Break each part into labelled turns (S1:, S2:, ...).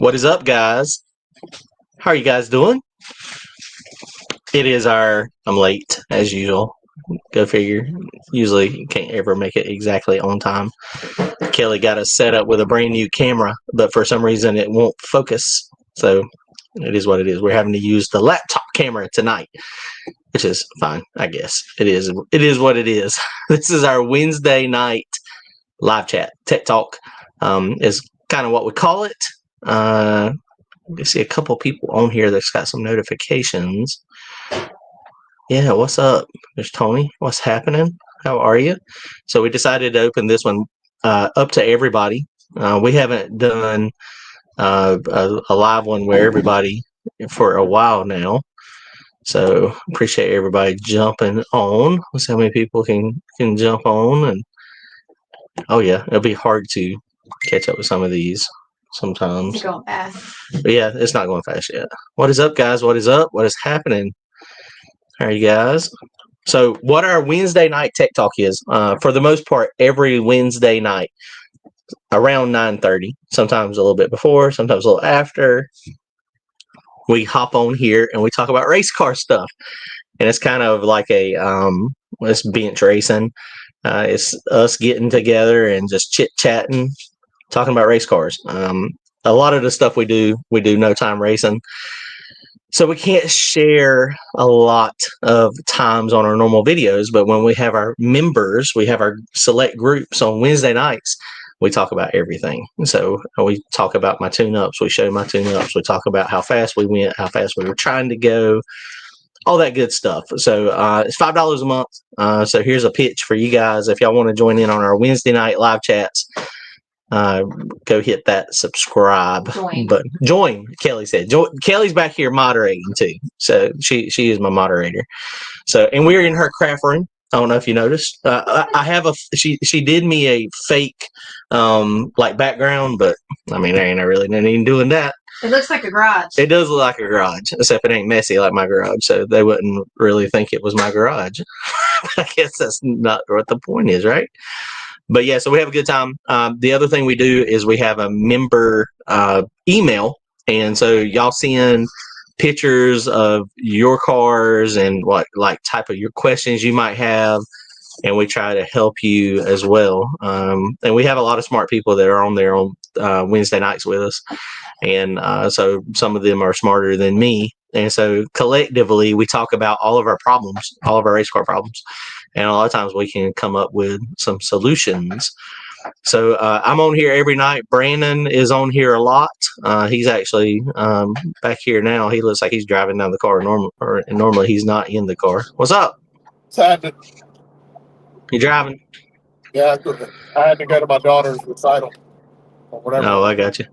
S1: What is up, guys? How are you guys doing? It is I'm late, as usual. Go figure. Usually you can't ever make it exactly on time. Kelly got us set up with a brand new camera, but for some reason it won't focus. So it is what it is. We're having to use the laptop camera tonight, which is fine, I guess. It is what it is. This is our Wednesday night live chat. Tech Talk is kind of what we call it. You see a couple people on here that's got some notifications. Yeah, what's up? There's Tony. What's happening? How are you? So we decided to open this one up to everybody. We haven't done a live one where everybody for a while now. So appreciate everybody jumping on. Let's see how many people can jump on. And oh yeah, it'll be hard to catch up with some of these sometimes.
S2: It's going fast.
S1: But yeah, it's not going fast yet. What is up, guys? What is up? What is happening? How are you guys? So what our Wednesday night tech talk is, for the most part, every Wednesday night around 9:30, sometimes a little bit before, sometimes a little after, we hop on here and we talk about race car stuff. And it's kind of like it's bench racing. It's us getting together and just chit-chatting, talking about race cars. A lot of the stuff we do no time racing. So we can't share a lot of times on our normal videos, but when we have our members, we have our select groups on Wednesday nights, we talk about everything. So we talk about my tune-ups, we show my tune-ups, we talk about how fast we went, how fast we were trying to go, all that good stuff. So it's $5 a month. So here's a pitch for you guys. If y'all want to join in on our Wednesday night live chats, go hit that subscribe button. Join, Kelly said. Kelly's back here moderating too. So she is my moderator. So, and we're in her craft room. I don't know if you noticed. I have she did me a fake like background, but I mean, there ain't really nothing doing that.
S2: It looks like a garage.
S1: It does look like a garage, except it ain't messy like my garage, so they wouldn't really think it was my garage. I guess that's not what the point is, right? But yeah, so we have a good time. The other thing we do is we have a member email, and so y'all send pictures of your cars and what like type of your questions you might have, and we try to help you as well. And we have a lot of smart people that are on there on Wednesday nights with us, and so some of them are smarter than me. And so collectively, we talk about all of our problems, all of our race car problems. And a lot of times we can come up with some solutions. So I'm on here every night. Brandon is on here a lot. He's actually back here now. He looks like he's driving down the car. Normally he's not in the car. What's up?
S3: What's happening?
S1: You driving?
S3: Yeah, I had to go to my daughter's recital or whatever.
S1: Oh, I got you.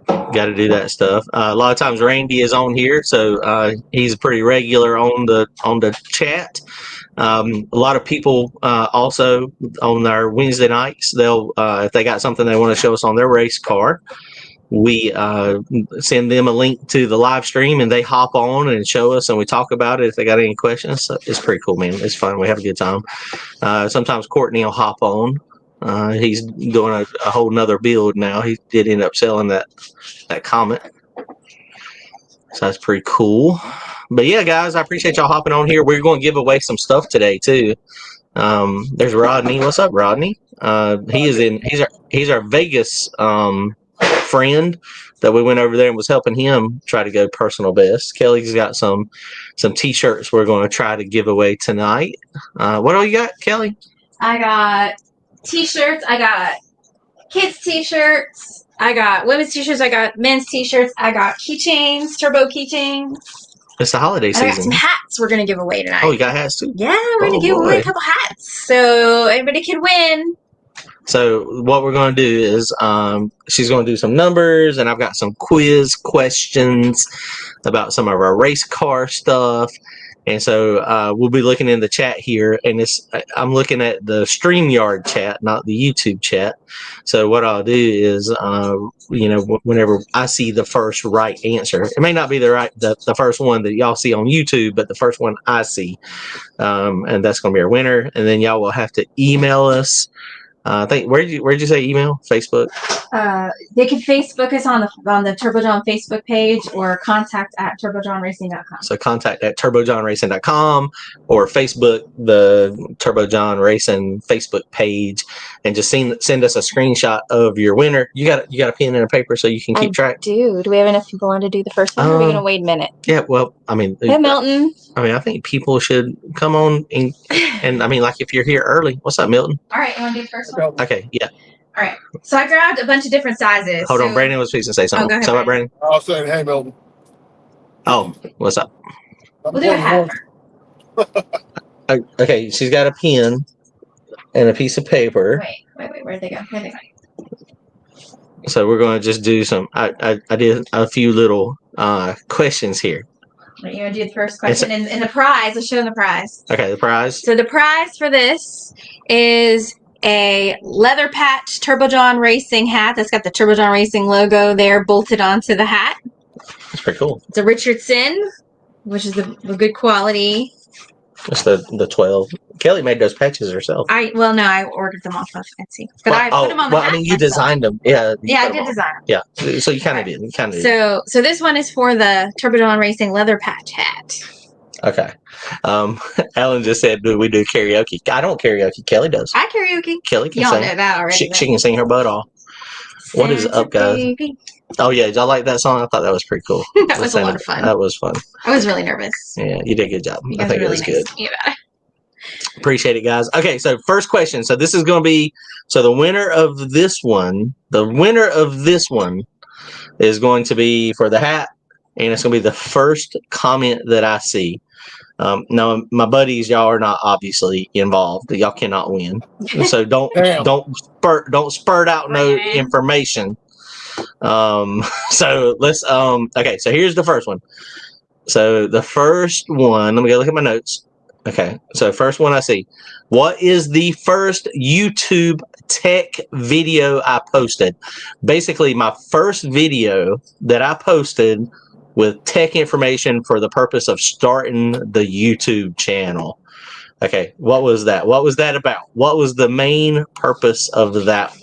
S1: Got to do that stuff. A lot of times Randy is on here, so he's pretty regular on the chat. A lot of people also on our Wednesday nights, they'll if they got something they want to show us on their race car, we send them a link to the live stream and they hop on and show us and we talk about it if they got any questions. So it's pretty cool, man. It's fun. We have a good time. Sometimes Courtney will hop on. He's doing a whole nother build now. He did end up selling that Comet. So that's pretty cool. But yeah, guys, I appreciate y'all hopping on here. We're going to give away some stuff today too. There's Rodney. What's up, Rodney? He's our Vegas friend that we went over there and was helping him try to go personal best. Kelly's got some t-shirts we're going to try to give away tonight. What all you got, Kelly?
S2: I got t-shirts. I got kids t-shirts. I got women's t-shirts. I got men's t-shirts. I got keychains, turbo keychains.
S1: It's the holiday season.
S2: I got some hats we're going to give away tonight.
S1: Oh, you got hats too?
S2: Yeah, we're going to give away a couple hats. So everybody can win.
S1: So what we're going to do is she's going to do some numbers, and I've got some quiz questions about some of our race car stuff. And so we'll be looking in the chat here, and I'm looking at the StreamYard chat, not the YouTube chat. So what I'll do is, whenever I see the first right answer, it may not be the first one that y'all see on YouTube, but the first one I see, and that's going to be our winner. And then y'all will have to email us. I think where'd you say email? Facebook?
S2: They can Facebook us on the TurboJohn Facebook page or contact at turbojohnracing.com.
S1: So contact at turbojohnracing.com or Facebook, the TurboJohn Racing Facebook page, and just send us a screenshot of your winner. You got a pen and a paper so you can keep track?
S2: Do we have enough people on to do the first one? Or are we going to wait a minute?
S1: Yeah, well, I mean,
S2: Hey, Milton.
S1: I think people should come on and I mean, like if you're here early, what's up, Milton?
S2: All right, you want to do the first one?
S1: Okay, yeah.
S2: All right. So I grabbed a bunch of different sizes.
S1: Hold on, Brandon was fixing to say something.
S2: Go ahead,
S1: Something about Brandon?
S3: I was saying, hey, Milton.
S1: Oh, what's up?
S2: We'll do a hat.
S1: Okay, she's got a pen and a piece of paper.
S2: Wait. Where'd they go?
S1: So we're going to just do some. I did a few little questions here.
S2: Right, you want to do the first question and the prize? Let's show them the prize.
S1: Okay, the prize.
S2: So the prize for this is a leather patch TurboJohn Racing hat that's got the TurboJohn Racing logo there bolted onto the hat.
S1: That's pretty cool.
S2: It's a Richardson, which is a good quality.
S1: It's the 12. Kelly made those patches herself.
S2: I ordered them off of Etsy, but I put them on the hat.
S1: I mean, you designed them. Yeah.
S2: Yeah, I did design them.
S1: Yeah. So you kind of did.
S2: So this one is for the TurboJohn Racing leather patch hat.
S1: Okay. Alan just said, "Do we do karaoke?" I don't karaoke. Kelly does.
S2: I karaoke.
S1: Kelly can
S2: Y'all
S1: sing.
S2: know that already.
S1: She can sing her butt off. What is up, guys?
S2: Baby.
S1: Oh yeah, y'all like that song? I thought that was pretty cool.
S2: That was a lot of fun.
S1: That was fun.
S2: I was really nervous.
S1: Yeah, you did a good job. I think it was good.
S2: Yeah.
S1: Appreciate it, guys. Okay, so first question. So this is going to be the winner of this one. The winner of this one is going to be for the hat, and it's going to be the first comment that I see. Now, my buddies, y'all are not obviously involved. Y'all cannot win, so don't spurt out no information. So let's okay. So here's the first one. So the first one. Let me go look at my notes. Okay, so first one I see. What is the first YouTube tech video I posted? Basically, my first video that I posted with tech information for the purpose of starting the YouTube channel. Okay, what was that? What was that about? What was the main purpose of that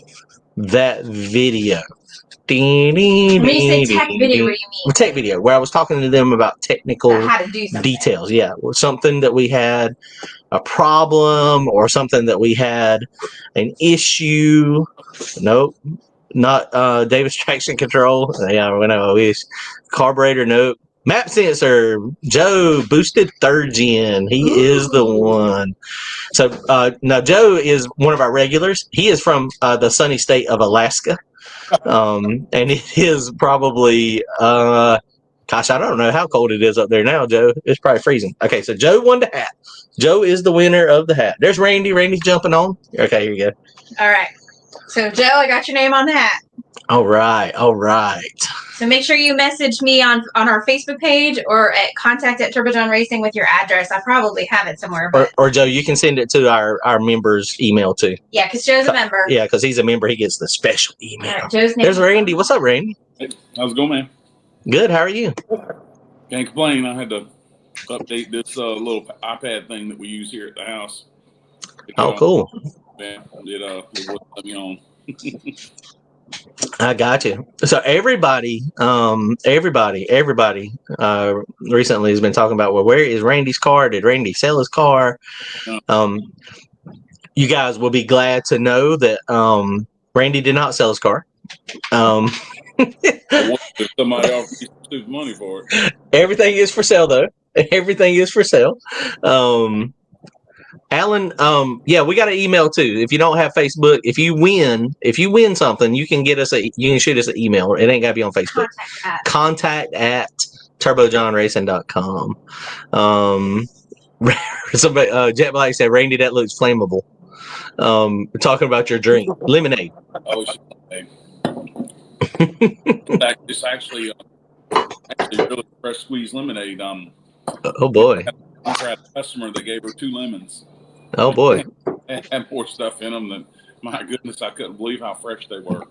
S1: video?
S2: When you say tech video, what do you mean?
S1: Tech video, where I was talking to them about technical
S2: how to do something.
S1: details. Yeah, something that we had a problem or something that we had an issue. Nope, not Davis traction control. Yeah, when I wish carburetor. Nope. Map sensor. Joe boosted third gen. He is the one. So now Joe is one of our regulars. He is from the sunny state of Alaska. And it is probably gosh, I don't know how cold it is up there now, Joe. It's probably freezing. Okay, so Joe won the hat. Joe is the winner of the hat. There's Randy. Randy's jumping on. Okay, here you go.
S2: All right. So Joe, I got your name on the hat.
S1: All right.
S2: So make sure you message me on our Facebook page or at contact@TurboJohn Racing with your address. I probably have it somewhere. But
S1: or Joe, you can send it to our members' email too.
S2: Yeah, because Joe's a member.
S1: Yeah, because he's a member. He gets the special email.
S2: All right, Joe's name.
S1: There's Randy. What's up, Randy?
S4: Hey, how's it going, man?
S1: Good. How are you?
S4: Can't complain. I had to update this little iPad thing that we use here at the house.
S1: Oh, cool.
S4: Yeah, it wasn't let me on.
S1: I got you. So everybody recently has been talking about, well, where is Randy's car? Did Randy sell his car? You guys will be glad to know that Randy did not sell his car.
S4: If somebody offers you money for it.
S1: Everything is for sale, though. Everything is for sale. Alan, yeah, we got an email too. If you don't have Facebook, if you win something, you can shoot us an email. It ain't gotta be on Facebook. Contact at turbojohnracing.com. Somebody, Jet Black said, Randy, that looks flammable. Talking about your drink, lemonade.
S4: Oh, shit. It's actually really fresh squeezed lemonade.
S1: Oh boy.
S4: I had a customer that gave her 2 lemons.
S1: Oh boy.
S4: And had more stuff in them than, my goodness, I couldn't believe how fresh they were.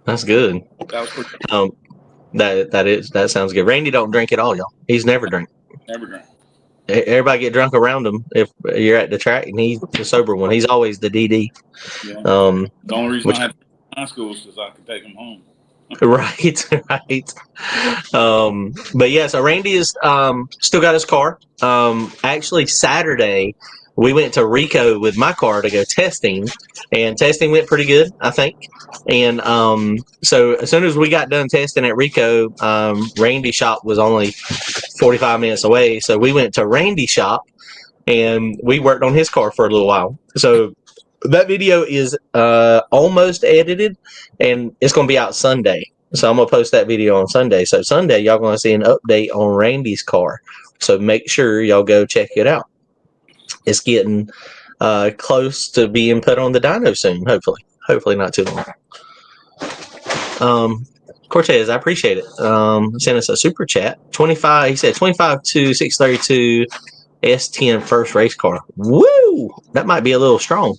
S1: That's good.
S4: That was pretty
S1: that sounds good. Randy don't drink at all, y'all. He's never drank.
S4: Never drank.
S1: Everybody get drunk around him if you're at the track, and he's the sober one. He's always the DD.
S4: Yeah. The only reason I had high schools because I could take them home.
S1: Right, right. But yeah, so Randy is still got his car. Actually, Saturday we went to Rico with my car to go testing, and testing went pretty good, I think. And so as soon as we got done testing at Rico, Randy's shop was only 45 minutes away, so we went to Randy's shop and we worked on his car for a little while. So that video is almost edited, and it's going to be out Sunday. So I'm going to post that video on Sunday. So Sunday, y'all going to see an update on Randy's car. So make sure y'all go check it out. It's getting close to being put on the dyno soon, hopefully. Hopefully not too long. Cortez, I appreciate it. Send us a super chat. 25, he said 25 to 632 S10 first race car. Woo! That might be a little strong.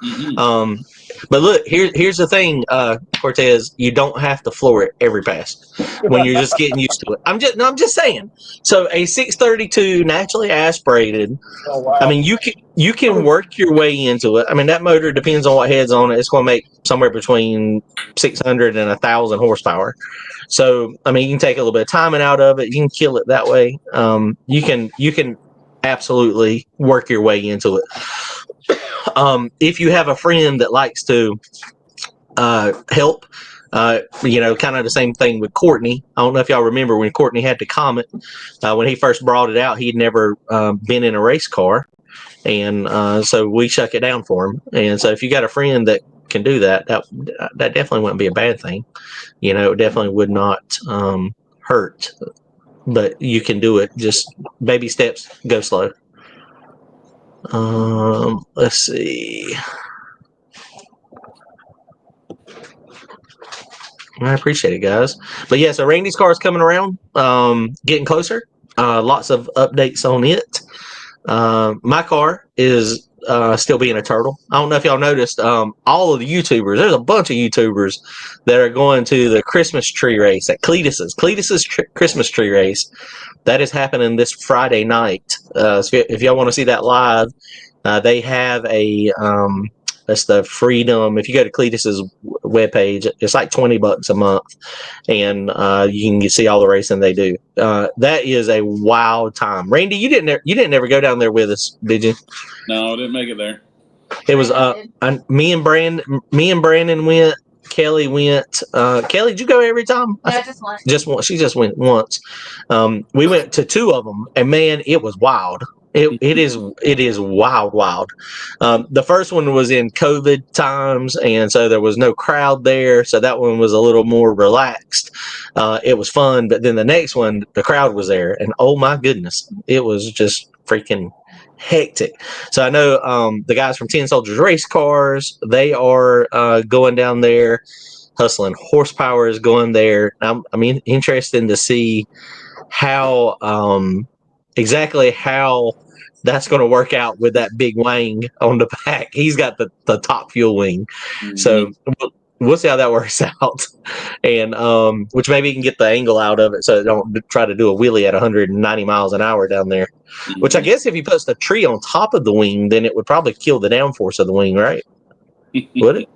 S4: Mm-hmm.
S1: But look, here's the thing, Cortez. You don't have to floor it every pass when you're just getting used to it. I'm just saying. So a 632 naturally aspirated.
S3: Oh, wow.
S1: I mean, you can work your way into it. I mean, that motor depends on what head's on it. It's going to make somewhere between 600 and 1,000 horsepower. So I mean, you can take a little bit of timing out of it. You can kill it that way. You can absolutely work your way into it. If you have a friend that likes to help, kind of the same thing with Courtney. I don't know if y'all remember when Courtney had the Comet. When he first brought it out, he'd never been in a race car, and so we chuck it down for him. And so if you got a friend that can do that, that definitely wouldn't be a bad thing. It definitely would not hurt, but you can do it. Just baby steps, go slow. Let's see. I appreciate it, guys. But yeah, so Randy's car is coming around, getting closer. Lots of updates on it. My car is still being a turtle. I don't know if y'all noticed, all of the YouTubers, there's a bunch of YouTubers that are going to the Christmas tree race at Cletus's Christmas tree race. That is happening this Friday night. So if y'all want to see that live, they have that's the Freedom. If you go to Cletus's webpage, it's like $20 a month, and you can see all the racing they do. That is a wild time. Randy, you didn't ever go down there with us, did you?
S4: No, I didn't make it there.
S1: It was me and Brandon went. Kelly went. Kelly, did you go every time?
S2: Yeah, just once.
S1: Just once. She just went once. We went to 2 of them, and man, it was wild. It is wild. The first one was in COVID times, and so there was no crowd there, so that one was a little more relaxed. It was fun, but then the next one, the crowd was there, and oh my goodness, it was just freaking hectic. So I know the guys from 10 Soldiers Race Cars, they are going down there. Hustling Horsepower is going there. I'm interested to see how exactly how that's going to work out with that big wing on the back. He's got the top fuel wing. Mm-hmm. So we'll see how that works out. And which maybe you can get the angle out of it so it don't try to do a wheelie at 190 miles an hour down there. Mm-hmm. Which I guess if you put the tree on top of the wing, then it would probably kill the downforce of the wing, right? Would it?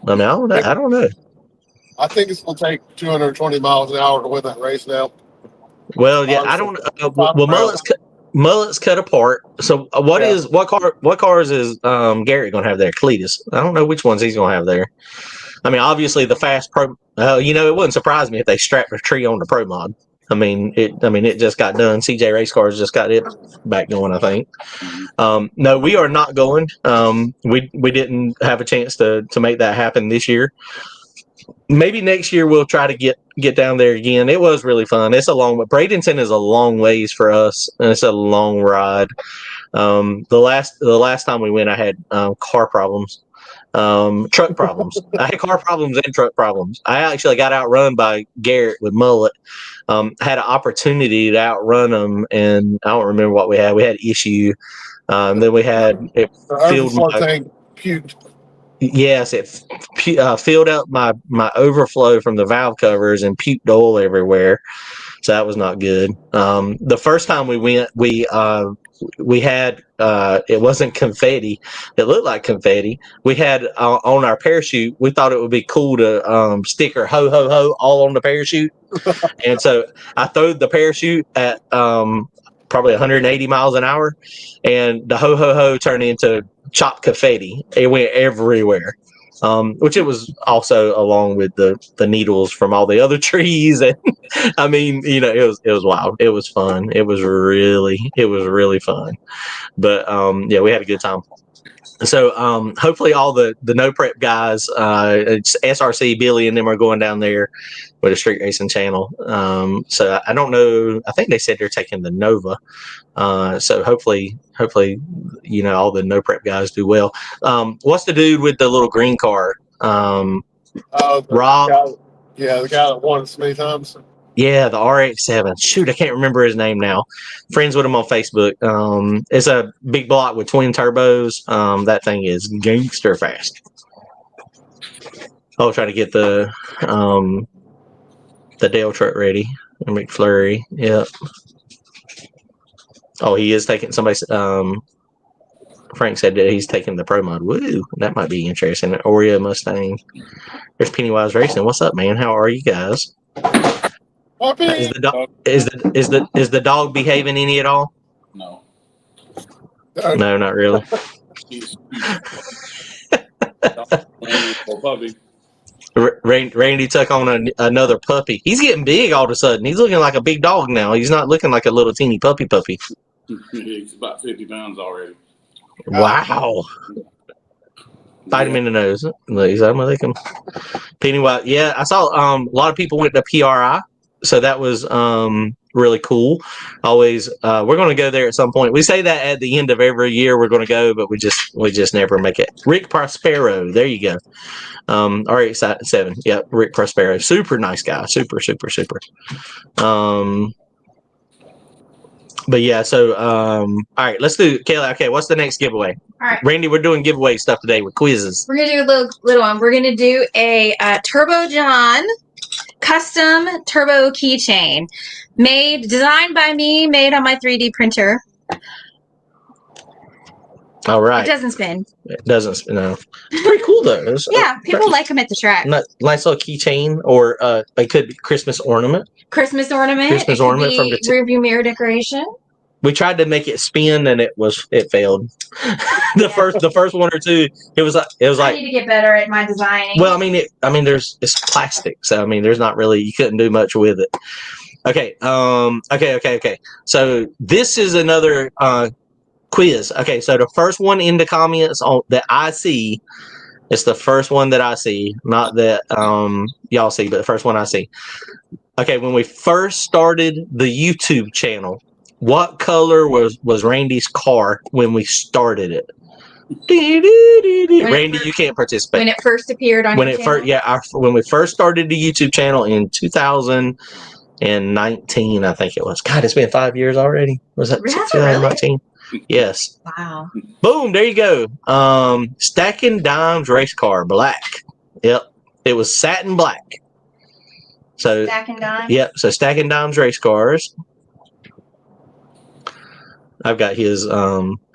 S1: I mean, I don't know.
S3: I think it's going to take 220 miles an hour to win that race now.
S1: Well, yeah, I don't. Well, Mullet's cut apart. So what cars is Garrett going to have there? Cletus. I don't know which ones he's going to have there. I mean, obviously the fast pro. It wouldn't surprise me if they strapped a tree on the pro mod. It just got done. CJ Race Cars just got it back going, I think. No, we are not going. We didn't have a chance to make that happen this year. Maybe next year we'll try to get down there again. It was really fun. It's but Bradenton is a long ways for us, and it's a long ride. The last time we went, I had car problems, truck problems. I had car problems and truck problems. I actually got outrun by Garrett with Mullet. Had an opportunity to outrun him, and I don't remember what we had. We had issue. Then we had it filled my
S3: tank puked.
S1: Yes, it filled up my overflow from the valve covers and puked oil everywhere. So that was not good. The first time we went, we we had it wasn't confetti. It looked like confetti. We had on our parachute. We thought it would be cool to stick our ho ho ho all on the parachute. And so I throwed the parachute at probably 180 miles an hour, and the ho ho ho turned into chopped confetti. It went everywhere. Which it was also along with the needles from all the other trees, and I mean, it was wild. It was fun. It was really fun. But yeah, we had a good time. So hopefully all the no prep guys, it's SRC Billy and them are going down there with a street racing channel. So I don't know. I think they said they're taking the Nova. So hopefully, all the no prep guys do well. What's the dude with the little green car? Rob.
S3: The guy that won so many times.
S1: Yeah, the RX-7. Shoot, I can't remember his name now. Friends with him on Facebook. It's a big block with twin turbos. That thing is gangster fast. I'll try to get the Dale truck ready. McFlurry. Yep. Oh, he is taking somebody's. Frank said that he's taking the Pro Mod. Woo, that might be interesting. Oreo Mustang. There's Pennywise Racing. What's up, man? How are you guys? Is the dog behaving any at all?
S4: No.
S1: No, not really.
S4: Puppy.
S1: Randy took on another puppy. He's getting big all of a sudden. He's looking like a big dog now. He's not looking like a little teeny puppy.
S4: He's about 50 pounds already.
S1: Wow. Bite him in the nose. Pennywise. Yeah, I saw a lot of people went to PRI, so that was really cool. Always, we're going to go there at some point. We say that at the end of every year we're going to go, but we just never make it. Rick Prospero, there you go. RX-7. Yep, Rick Prospero, super nice guy, super. But yeah, so all right, let's do Kayla. Okay, what's the next giveaway?
S2: All right,
S1: Randy, we're doing giveaway stuff today with quizzes.
S2: we're gonna do a little one. We're gonna do a Turbo John custom turbo keychain, designed by me, made on my 3D printer.
S1: All right.
S2: It doesn't spin.
S1: It doesn't spin. No. Pretty cool though. It's,
S2: Yeah, people like them at the track.
S1: Nice little keychain, or it could be Christmas ornament.
S2: Christmas ornament.
S1: Christmas
S2: it
S1: ornament
S2: could be
S1: from the
S2: rearview mirror decoration.
S1: We tried to make it spin and it failed. the first one or two, it was
S2: I
S1: like
S2: need to get better at my designing.
S1: well, it's plastic, so there's not really, you couldn't do much with it. Okay, okay. So this is another quiz. Okay, so the first one in the comments that I see, it's the first one that I see, not that y'all see, but the first one I see. Okay, when we first started the YouTube channel, what color was Randy's car when we started it? Randy, you can't participate.
S2: When it first appeared on your channel?
S1: When we first started the YouTube channel in 2019, I think it was. God, it's been 5 years already. Was that 2019? Really? Yes.
S2: Wow.
S1: Boom, there you go. Stacking Dimes race car, black. Yep. It was satin black. So
S2: Stacking Dimes?
S1: Yep. So Stacking Dimes race cars. I've got his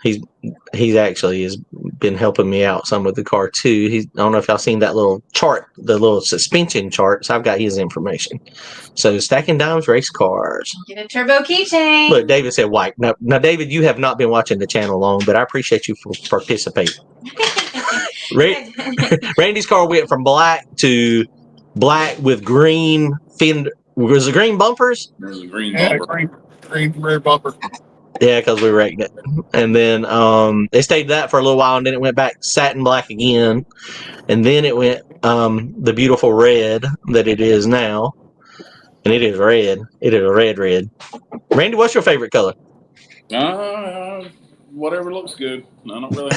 S1: he's actually has been helping me out some with the car too. I don't know if y'all seen that little chart, the little suspension chart. So I've got his information. So Stacking Dimes race cars.
S2: Get a turbo keychain.
S1: Look, David said white. Now David, you have not been watching the channel long, but I appreciate you for participating. Randy's car went from black to black with green fender. Was it green bumpers?
S4: There was a green bumper.
S3: Green rear bumper.
S1: Yeah, because we wrecked it. And then they stayed that for a little while, and then it went back satin black again. And then it went the beautiful red that it is now. And it is red. It is a red. Randy, what's your favorite color?
S4: Whatever looks good. I don't really.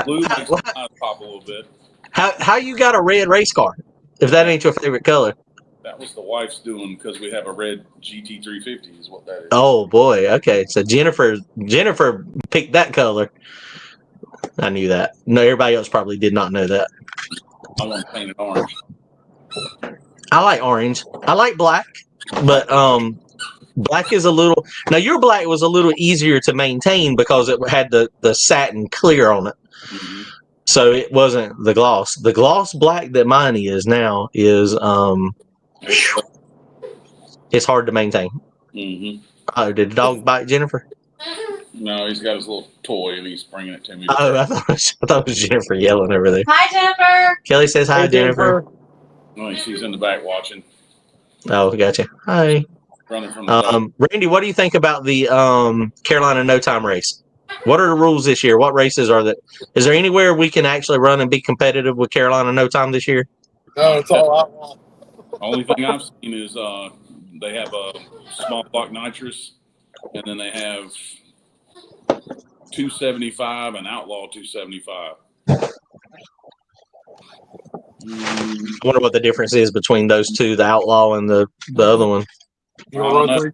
S4: Blue makes my eyes pop a little bit.
S1: How you got a red race car if that ain't your favorite color?
S4: That was the wife's doing because we have a red GT350 is what that is.
S1: Oh boy, okay. So Jennifer picked that color. I knew that. No, everybody else probably did not know that.
S4: I want to paint it orange.
S1: I like orange. I like black, but Black is a little. Now your black was a little easier to maintain because it had the satin clear on it,
S4: Mm-hmm.
S1: so it wasn't the gloss. The gloss black that mine is now is it's hard to maintain.
S4: Mm-hmm.
S1: Oh, did the dog bite Jennifer?
S4: No, he's got his little toy and he's bringing it to me.
S1: Oh, I thought it was Jennifer yelling over there.
S2: Hi, Jennifer.
S1: Kelly says hi,
S3: Hey,
S1: Jennifer.
S4: Oh, she's in the back watching,
S1: Oh, gotcha. Hi.
S4: running from the dog.
S1: Randy, what do you think about the Carolina No Time race? What are the rules this year? What races are that? Is there anywhere we can actually run and be competitive with Carolina No Time this year?
S3: No, it's all I want.
S4: Only thing I've seen is they have a small block nitrous, and then they have 275 and outlaw 275.
S1: I wonder what the difference is between those two, the outlaw and the other one.
S3: You want to run 3?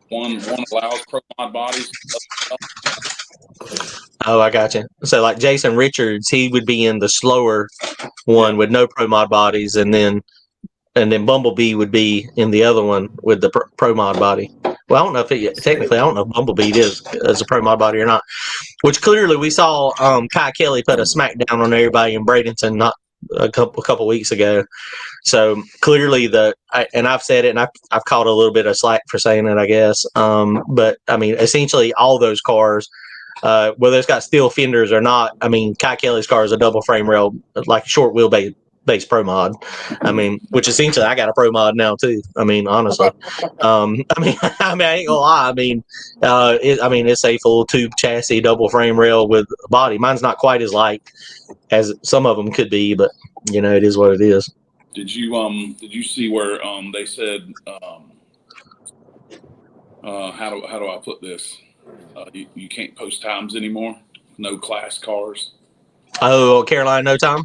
S4: One allows pro mod bodies.
S1: Oh, I got you. So like Jason Richards, he would be in the slower one with no pro mod bodies, and then Bumblebee would be in the other one with the pro mod body. Well, I don't know if technically I don't know if Bumblebee is a pro mod body or not. Which clearly we saw Kai Kelly put a smackdown on everybody in Bradenton not a couple weeks ago. So clearly and I've said it, and I've caught a little bit of slack for saying it, I guess. But I mean, essentially all those cars, whether it's got steel fenders or not, I mean, Kai Kelly's car is a double frame rail, like a short wheelbase pro mod. I mean, which essentially I got a pro mod now too. I mean, honestly, I ain't gonna lie. I mean, it's a full tube chassis, double frame rail with a body. Mine's not quite as light as some of them could be, but you know, it is what it is.
S4: Did you see where they said how do I put this? You can't post times anymore. No class cars.
S1: Oh, Carolina No Time.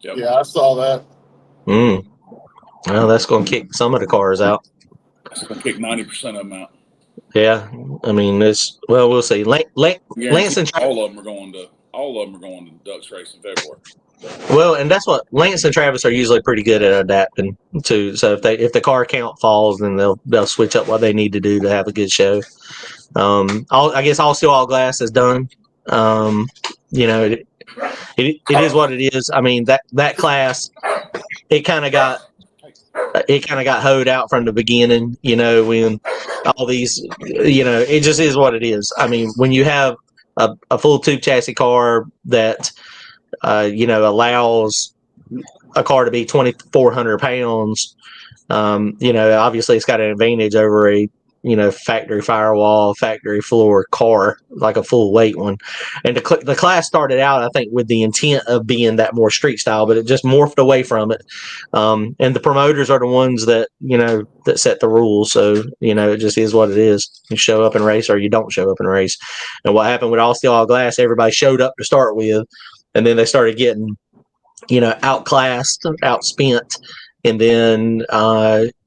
S4: Yep.
S3: Yeah, I saw that.
S1: Well, that's going to kick some of the cars out.
S4: That's gonna kick 90% of them out.
S1: Yeah, I mean, we'll see. Lance and
S4: all of them are going to Ducks race in February.
S1: Well, and that's what Lance and Travis are usually pretty good at adapting to. So if the car count falls, then they'll switch up what they need to do to have a good show. I guess all steel, all glass is done. You know, it is what it is. I mean, that class, it kind of got hoed out from the beginning. You know, when all these, you know, it just is what it is. I mean, when you have a full tube chassis car that allows a car to be 2,400 pounds, obviously it's got an advantage over a factory firewall, factory floor car, like a full weight one. And the class started out, I think, with the intent of being that more street style, but it just morphed away from it. And the promoters are the ones that set the rules. So it just is what it is. You show up and race, or you don't show up and race. And what happened with all steel, all glass, everybody showed up to start with, and then they started getting outclassed, outspent, and then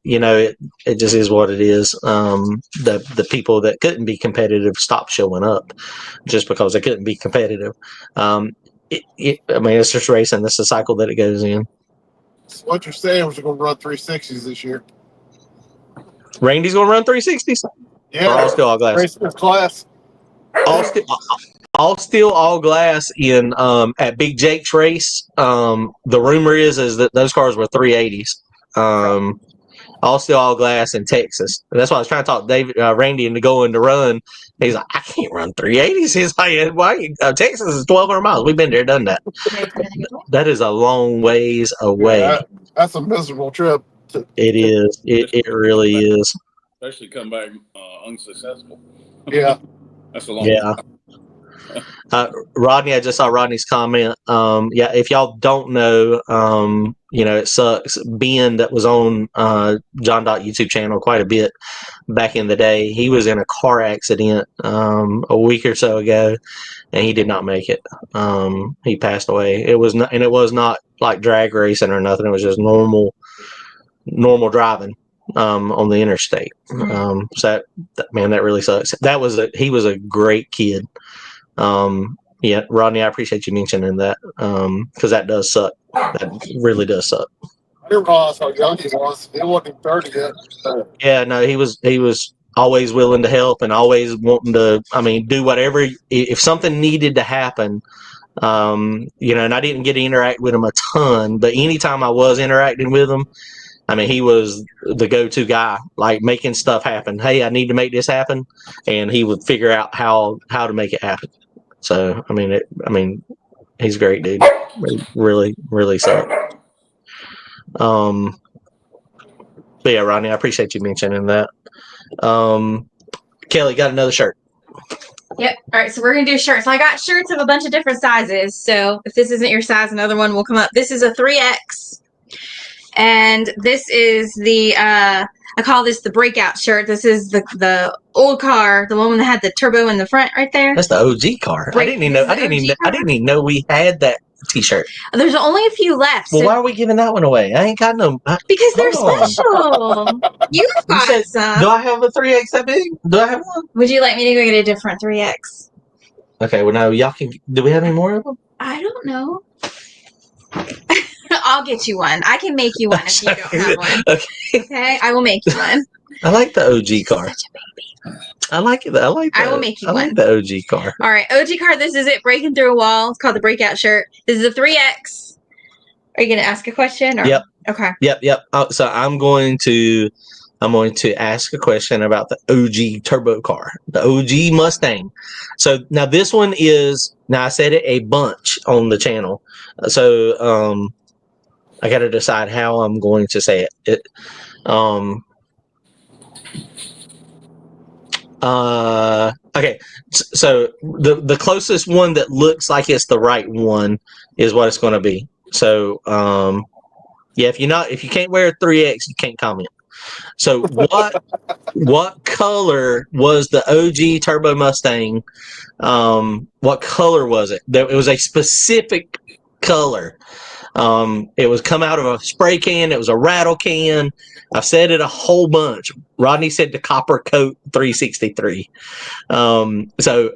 S1: it just is what it is. The people that couldn't be competitive stopped showing up just because they couldn't be competitive. It's just racing. That's the cycle that it goes in.
S3: So what you're saying was you're going to run 360s this year.
S1: Randy's going to run 360s?
S3: Yeah.
S1: Or all steel, all glass?
S3: Racing this class.
S1: All steel, all glass in at Big Jake's race. The rumor is that those cars were 380s. All steel, all glass in Texas. And that's why I was trying to talk Randy into going to run. He's like, I can't run 380s. He's like, why? Texas is 1,200 miles. We've been there, done that. That is a long ways away.
S3: Yeah, that's a miserable trip.
S1: It is. It really is.
S4: Especially come back unsuccessful.
S3: Yeah.
S4: That's a long
S1: time. Rodney, I just saw Rodney's comment. If y'all don't know, it sucks. Ben, that was on John Dot YouTube channel quite a bit back in the day, he was in a car accident a week or so ago, and he did not make it. He passed away. It was not like drag racing or nothing. It was just normal driving on the interstate. So that really sucks. He was a great kid. Rodney, I appreciate you mentioning that, because that does suck. That really does suck.
S3: I didn't realize how young he was. He wasn't even 30 yet.
S1: Yeah, no, he was always willing to help and always wanting to, do whatever. If something needed to happen, and I didn't get to interact with him a ton, but anytime I was interacting with him, he was the go-to guy, like making stuff happen. Hey, I need to make this happen, and he would figure out how to make it happen. So, he's a great dude. Really, really so. But yeah, Rodney, I appreciate you mentioning that. Kelly, got another shirt.
S2: Yep. All right, so we're going to do shirts. I got shirts of a bunch of different sizes, so if this isn't your size, another one will come up. This is a 3X, and this is the, I call this the breakout shirt. This is the old car, the one that had the turbo in the front right there.
S1: That's the OG car. I didn't even know we had that T-shirt.
S2: There's only a few left.
S1: Well, why are we giving that one away? I ain't got no.
S2: Because they're special. You've got some.
S1: Do I have a 3X that big? Do I have one?
S2: Would you like me to go get a different 3X?
S1: Okay, well, no, y'all can. Do we have any more of them?
S2: I don't know. I'll get you one. I can make you one if you don't have one. Okay, I will make you one.
S1: I like the OG car.
S2: Such a baby.
S1: I like it. I will
S2: make you
S1: one. I like the OG car.
S2: All right, OG car. This is it. Breaking through a wall. It's called the breakout shirt. This is a 3X. Are you going to ask a question? Or?
S1: Yep.
S2: Okay.
S1: Yep. So I'm going to ask a question about the OG turbo car, the OG Mustang. So now this one is, I said it a bunch on the channel. So I got to decide how I'm going to say it. Okay. So the closest one that looks like it's the right one is what it's going to be. So yeah, if you can't wear a 3X, you can't comment. So what color was the OG Turbo Mustang? What color was it? It was a specific color. It was come out of a spray can. It was a rattle can. I've said it a whole bunch. Rodney said the copper coat 363. So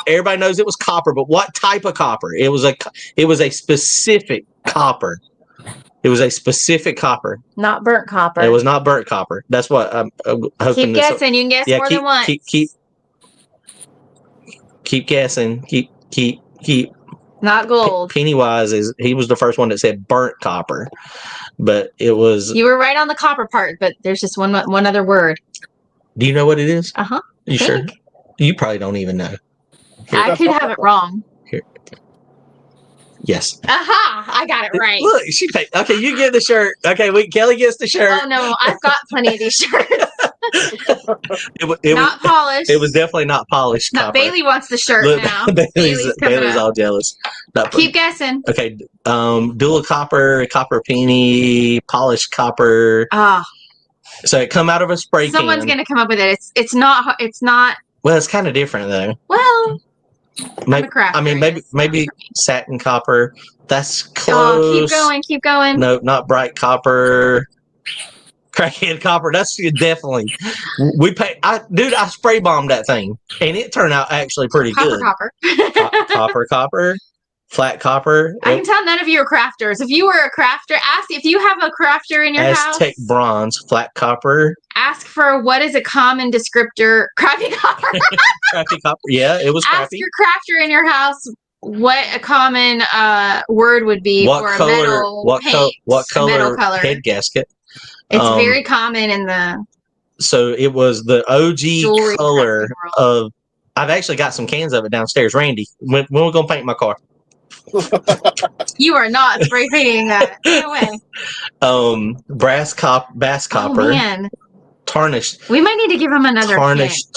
S1: everybody knows it was copper, but what type of copper? It was a specific copper. It was a specific copper.
S2: Not burnt copper.
S1: It was not burnt copper. That's what I'm hoping.
S2: Keep guessing. You can guess more than once.
S1: Keep guessing. Keep.
S2: Not gold.
S1: Pennywise he was the first one that said burnt copper, but it was.
S2: You were right on the copper part, but there's just one other word.
S1: Do you know what it is? You
S2: think.
S1: sure? You probably don't even know.
S2: I could have it wrong.
S1: Here. Yes.
S2: Aha! I got it right.
S1: Look, she paid. Okay, you get the shirt. Okay, Kelly gets the shirt.
S2: Oh no, I've got plenty of these shirts.
S1: It
S2: not
S1: was,
S2: polished.
S1: It was definitely not polished.
S2: No, Bailey wants the shirt now.
S1: Bailey's all jealous.
S2: Keep guessing.
S1: Okay, dual copper penny, polished copper. So it come out of a spray can.
S2: Someone's gonna come up with it. It's not.
S1: Well, it's kind of different though.
S2: Well,
S1: maybe satin copper. That's close.
S2: Keep going.
S1: No, not bright copper. Crackhead copper. That's definitely. I spray bombed that thing, and it turned out actually pretty good. Copper. Flat copper.
S2: I can tell none of you are crafters. If you were a crafter, ask if you have a crafter in your house.
S1: Aztec bronze, flat copper.
S2: Ask for what is a common descriptor. Crappy copper.
S1: Crappy copper. Yeah, it was crappy.
S2: Ask your crafter in your house what a common word would be for a metal paint.
S1: What color?
S2: Metal color.
S1: Head gasket.
S2: It's very common in the.
S1: So it was the OG color of. I've actually got some cans of it downstairs. Randy, when we're gonna paint my car?
S2: You are not spray painting that. No way.
S1: Bass copper.
S2: Oh, man.
S1: Tarnished.
S2: We might need to give him another
S1: tarnished.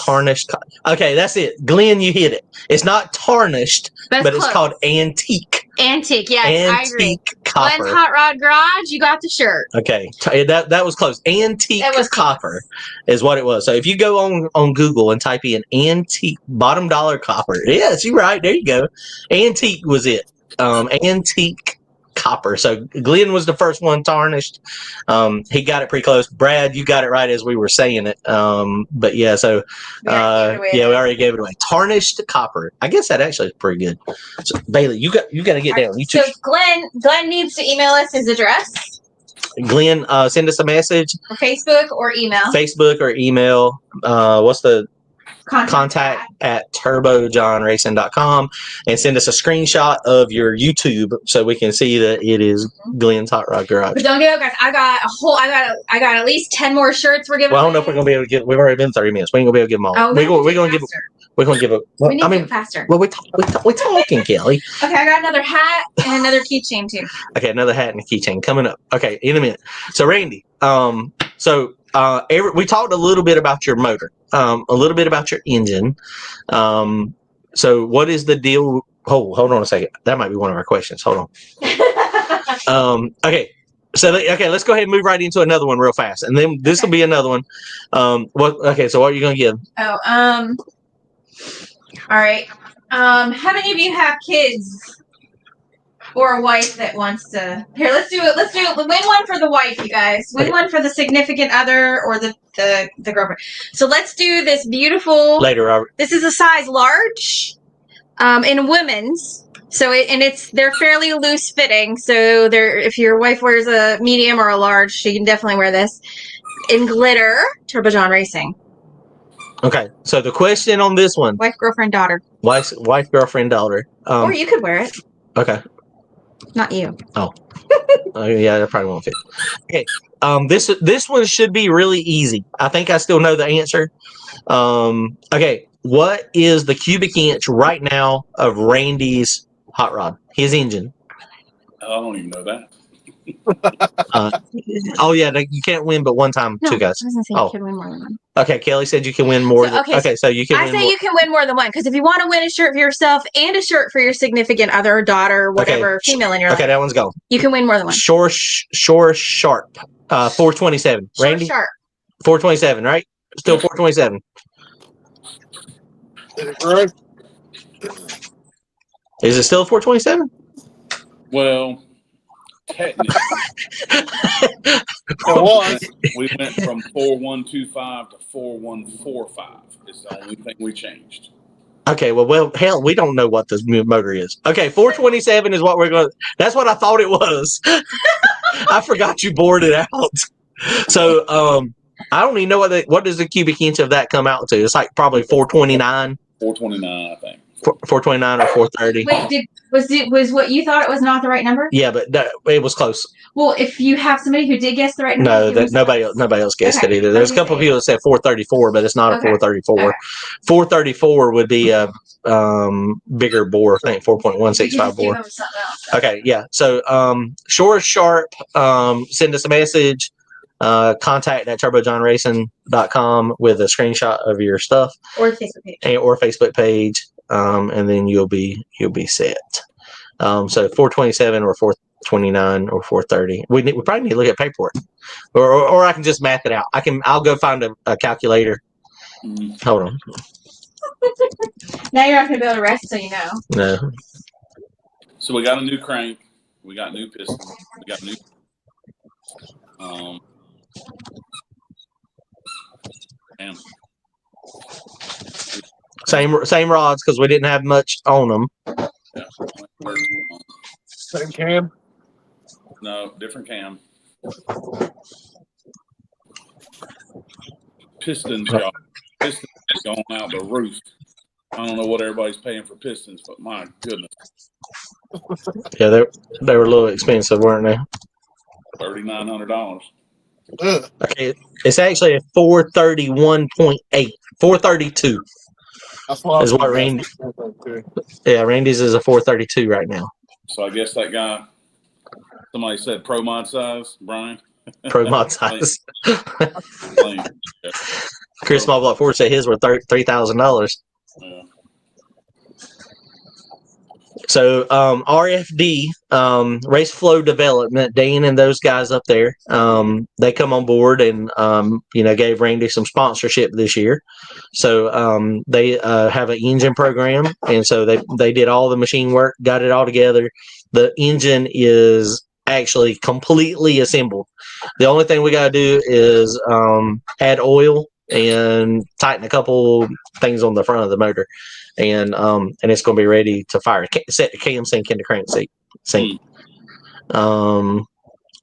S1: Okay, that's it. Glenn, you hit it. It's not tarnished, but it's called antique.
S2: Antique, yes, I agree.
S1: Antique copper.
S2: Glenn's Hot Rod Garage, you got the shirt.
S1: Okay, that was close. Antique copper is what it was. So if you go on Google and type in antique bottom dollar copper, yes, you're right. There you go. Antique was it. Antique copper. So Glenn was the first one tarnished. He got it pretty close. Brad, you got it right as we were saying it. But yeah, so we already gave it away. Tarnished copper. I guess that actually is pretty good. So Bailey, you got to get down.
S2: So Glenn needs to email us his address.
S1: Glenn, send us a message.
S2: Or Facebook or email.
S1: Facebook or email. What's the
S2: Contact
S1: at turbojohnracing.com, and send us a screenshot of your YouTube so we can see that it is Glenn's Hot Rod Garage.
S2: But don't get up, guys. I got at least 10 more shirts we're giving.
S1: Well, I don't know if we're gonna be able to get. We've already been 30 minutes. We ain't gonna be able to give them all.
S2: Oh,
S1: We're gonna give. We're gonna give a. Well,
S2: we need to do it faster.
S1: Well, we're talking, Kelly.
S2: Okay, I got another hat and another keychain too.
S1: Okay, another hat and a keychain coming up. Okay, in a minute. So, Randy, we talked a little bit about your motor, a little bit about your engine. So, what is the deal? Hold on a second. That might be one of our questions. Hold on. Okay. So, let's go ahead and move right into another one real fast, and then this will be another one. So what are you gonna give?
S2: All right. How many of you have kids or a wife that wants to? Here, let's do it. Win one for the wife, you guys. Win one for the significant other or the girlfriend. So let's do this beautiful.
S1: Later, Robert.
S2: This is a size large, in women's. So they're fairly loose fitting. So if your wife wears a medium or a large, she can definitely wear this. In glitter, Turbo John Racing.
S1: Okay, so the question on this one:
S2: wife, girlfriend, daughter.
S1: Wife, girlfriend, daughter.
S2: Or you could wear it.
S1: Okay.
S2: Not you.
S1: Oh. Yeah, that probably won't fit. Okay. This one should be really easy. I think I still know the answer. Okay. What is the cubic inch right now of Randy's hot rod? His engine.
S4: I don't even know that.
S1: You can't win but one time,
S2: no,
S1: two guys.
S2: I was gonna say you can win more than one.
S1: Okay, Kelly said you can win more. So you can.
S2: I say you can win more than one because if you want to win a shirt for yourself and a shirt for your significant other, daughter, whatever female in your life.
S1: Okay, that one's gone.
S2: You can win more than one.
S1: Shore Sharp, 427. Randy,
S2: Sharp.
S1: 427, right? Still 427.
S3: Right?
S1: Is it still 427?
S4: Well, technically, we went from 4125 to 4145. It's the only thing we changed.
S1: Okay, well, hell, we don't know what this motor is. Okay, 427 is what we're going to. That's what I thought it was. I forgot you bored it out. So, I don't even know what does the cubic inch of that come out to? It's like probably 429.
S4: 429, I think.
S1: 429 or 430.
S2: Wait, was what you thought it was not the right number?
S1: Yeah, but it was close.
S2: Well, if you have somebody who did guess the right number,
S1: no, nobody else guessed it either. There's a couple of people that said 434, but it's not a 434. Right. 434 would be a bigger bore, I think 4.165 bore. Okay, yeah. So Shore Sharp, send us a message. Contact at turbojohnracing.com with a screenshot of your stuff
S2: or Facebook page,
S1: and then you'll be set. So 427 or 429 or 430. We probably need to look at paperwork, or I can just math it out. I'll go find a calculator. Hold on.
S2: Now you're not gonna be able to rest, so you know.
S1: No.
S4: So we got a new crank. We got new pistons. We got new.
S1: Same rods because we didn't have much on them.
S4: Yeah.
S3: Same cam?
S4: No, different cam. Pistons, y'all. Pistons going out the roof. I don't know what everybody's paying for pistons, but my goodness.
S1: Yeah, they were a little expensive, weren't they?
S4: $3,900.
S1: Okay, it's actually a 431.8, 432.
S3: That's what
S1: is what Randy. Yeah, Randy's is a 432 right now.
S4: So I guess that guy. Somebody said pro mod size, Brian.
S1: Pro mod size. Chris Small Block 4 said his were $3,000.
S4: Yeah.
S1: So RFD, Race Flow Development, Dean and those guys up there, they come on board and gave Randy some sponsorship this year. So they have an engine program, and so they did all the machine work, got it all together. The engine is actually completely assembled. The only thing we got to do is add oil and tighten a couple things on the front of the motor. And it's going to be ready to fire. Set the cam sync in the crank sync.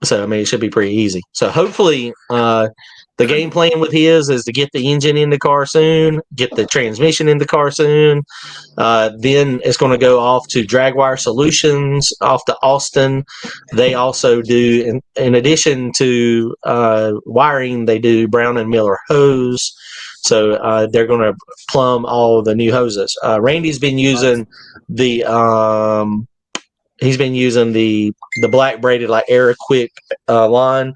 S1: So, I mean, it should be pretty easy. So, hopefully, the game plan with his is to get the engine in the car soon, get the transmission in the car soon. Then it's going to go off to Dragwire Solutions off to Austin. They also do, in addition to wiring, they do Brown and Miller hose. So they're going to plumb all the new hoses. Randy's been using the the black braided like Aeroquick line,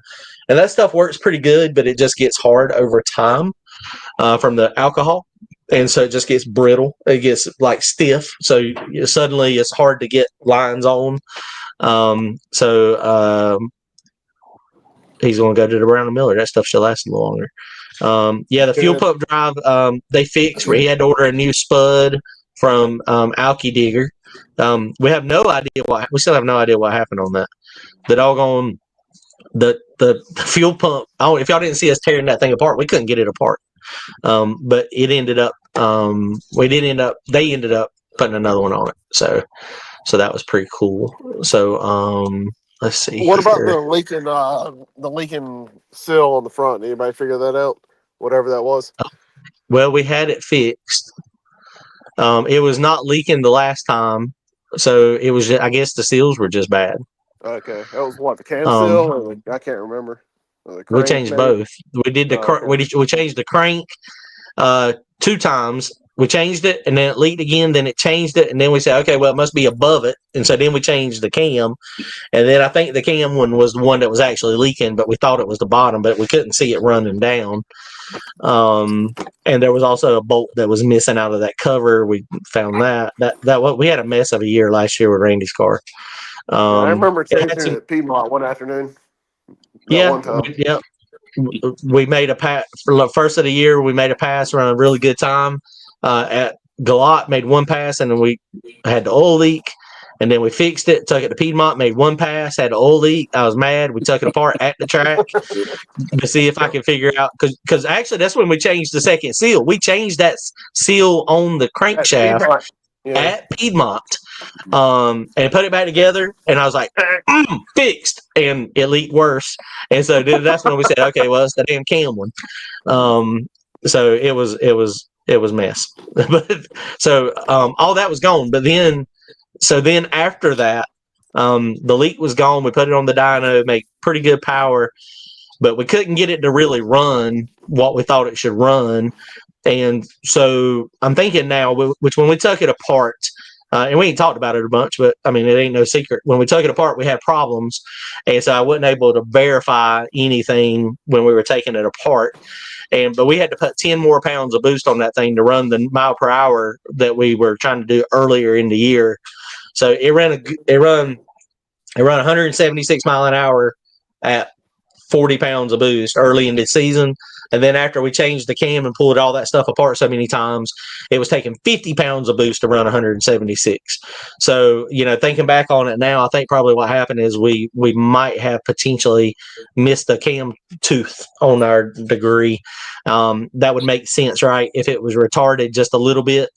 S1: and that stuff works pretty good, but it just gets hard over time from the alcohol, and so it just gets brittle. It gets like stiff, so suddenly it's hard to get lines on. He's going to go to the Brown and Miller. That stuff should last a little longer. The fuel pump drive they fixed. He had to order a new spud from Alky Digger. We have no idea we still have no idea what happened on that. The doggone the fuel pump. Oh, if y'all didn't see us tearing that thing apart, we couldn't get it apart. But it ended up they ended up putting another one on it. So that was pretty cool. So let's see.
S3: What about the leaking seal on the front? Anybody figure that out? Whatever that was.
S1: Well, we had it fixed. It was not leaking the last time, so it was. I guess the seals were just bad.
S3: Okay, that was what, the cam seal? Or I can't remember.
S1: We changed both. We did the we changed the crank 2 times. We changed it, and then it leaked again. Then it changed it, and then we said, okay, well, it must be above it, and so then we changed the cam, and then I think the cam one was the one that was actually leaking, but we thought it was the bottom, but we couldn't see it running down. And there was also a bolt that was missing out of that cover. We found that we had a mess of a year last year with Randy's car.
S3: I remember changing it at Piedmont one afternoon.
S1: One time. Yeah. We made a pass for the first of the year. We made a pass, run a really good time. At Galot, made 1 pass, and then we had the oil leak. And then we fixed it, took it to Piedmont, made 1 pass, had an oil leak. I was mad. We took it apart at the track to see if I could figure out. Because actually, that's when we changed the second seal. We changed that seal on the crankshaft at Piedmont and put it back together. And I was like, fixed. And it leaked worse. And so that's when we said, okay, well, it's the damn cam one. So it was mess. But so all that was gone. But then after that, the leak was gone. We put it on the dyno, make pretty good power, but we couldn't get it to really run what we thought it should run. And so I'm thinking now, which when we took it apart, and we ain't talked about it a bunch, but I mean, it ain't no secret. When we took it apart, we had problems. And so I wasn't able to verify anything when we were taking it apart. But we had to put 10 more pounds of boost on that thing to run the mile per hour that we were trying to do earlier in the year. So it ran 176 mile an hour at 40 pounds of boost early in the season. And then after we changed the cam and pulled all that stuff apart so many times, it was taking 50 pounds of boost to run 176. So, thinking back on it now, I think probably what happened is we might have potentially missed a cam tooth on our degree. That would make sense, right? If it was retarded just a little bit,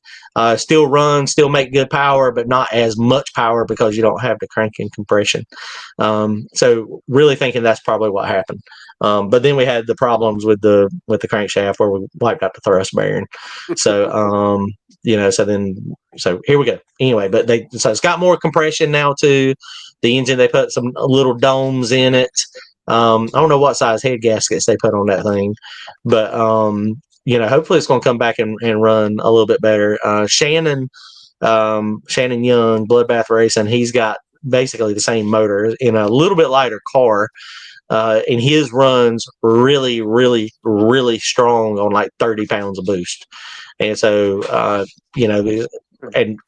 S1: still run, still make good power, but not as much power because you don't have the cranking compression. So really thinking that's probably what happened. But then we had the problems with the crankshaft where we wiped out the thrust bearing. So so here we go. Anyway, so it's got more compression now too. The engine, they put some little domes in it. I don't know what size head gaskets they put on that thing, but hopefully it's going to come back and run a little bit better. Shannon Young, Bloodbath Racing, he's got basically the same motor in a little bit lighter car. And his runs really, really, really strong on like 30 pounds of boost. And so, and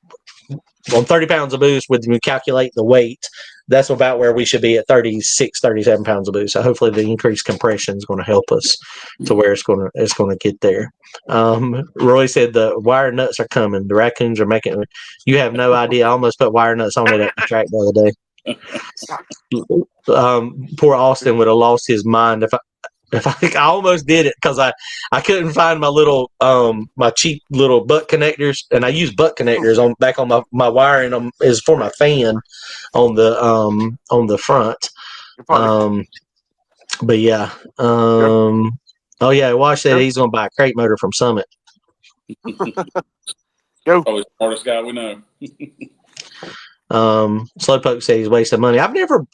S1: on 30 pounds of boost, when you calculate the weight, that's about where we should be at 36, 37 pounds of boost. So hopefully the increased compression is going to help us to where it's going to get there. Roy said the wire nuts are coming. The raccoons are making it. You have no idea. I almost put wire nuts on it at the track the other day. Poor Austin would have lost his mind if I almost did it because I couldn't find my little my cheap little butt connectors, and I use butt connectors on my wiring is for my fan on the front.
S3: Probably.
S1: But yeah. Oh yeah, Wash said he's gonna buy a crate motor from Summit.
S3: Go.
S4: Probably the smartest guy we know.
S1: Slowpoke says he's wasting money. I've never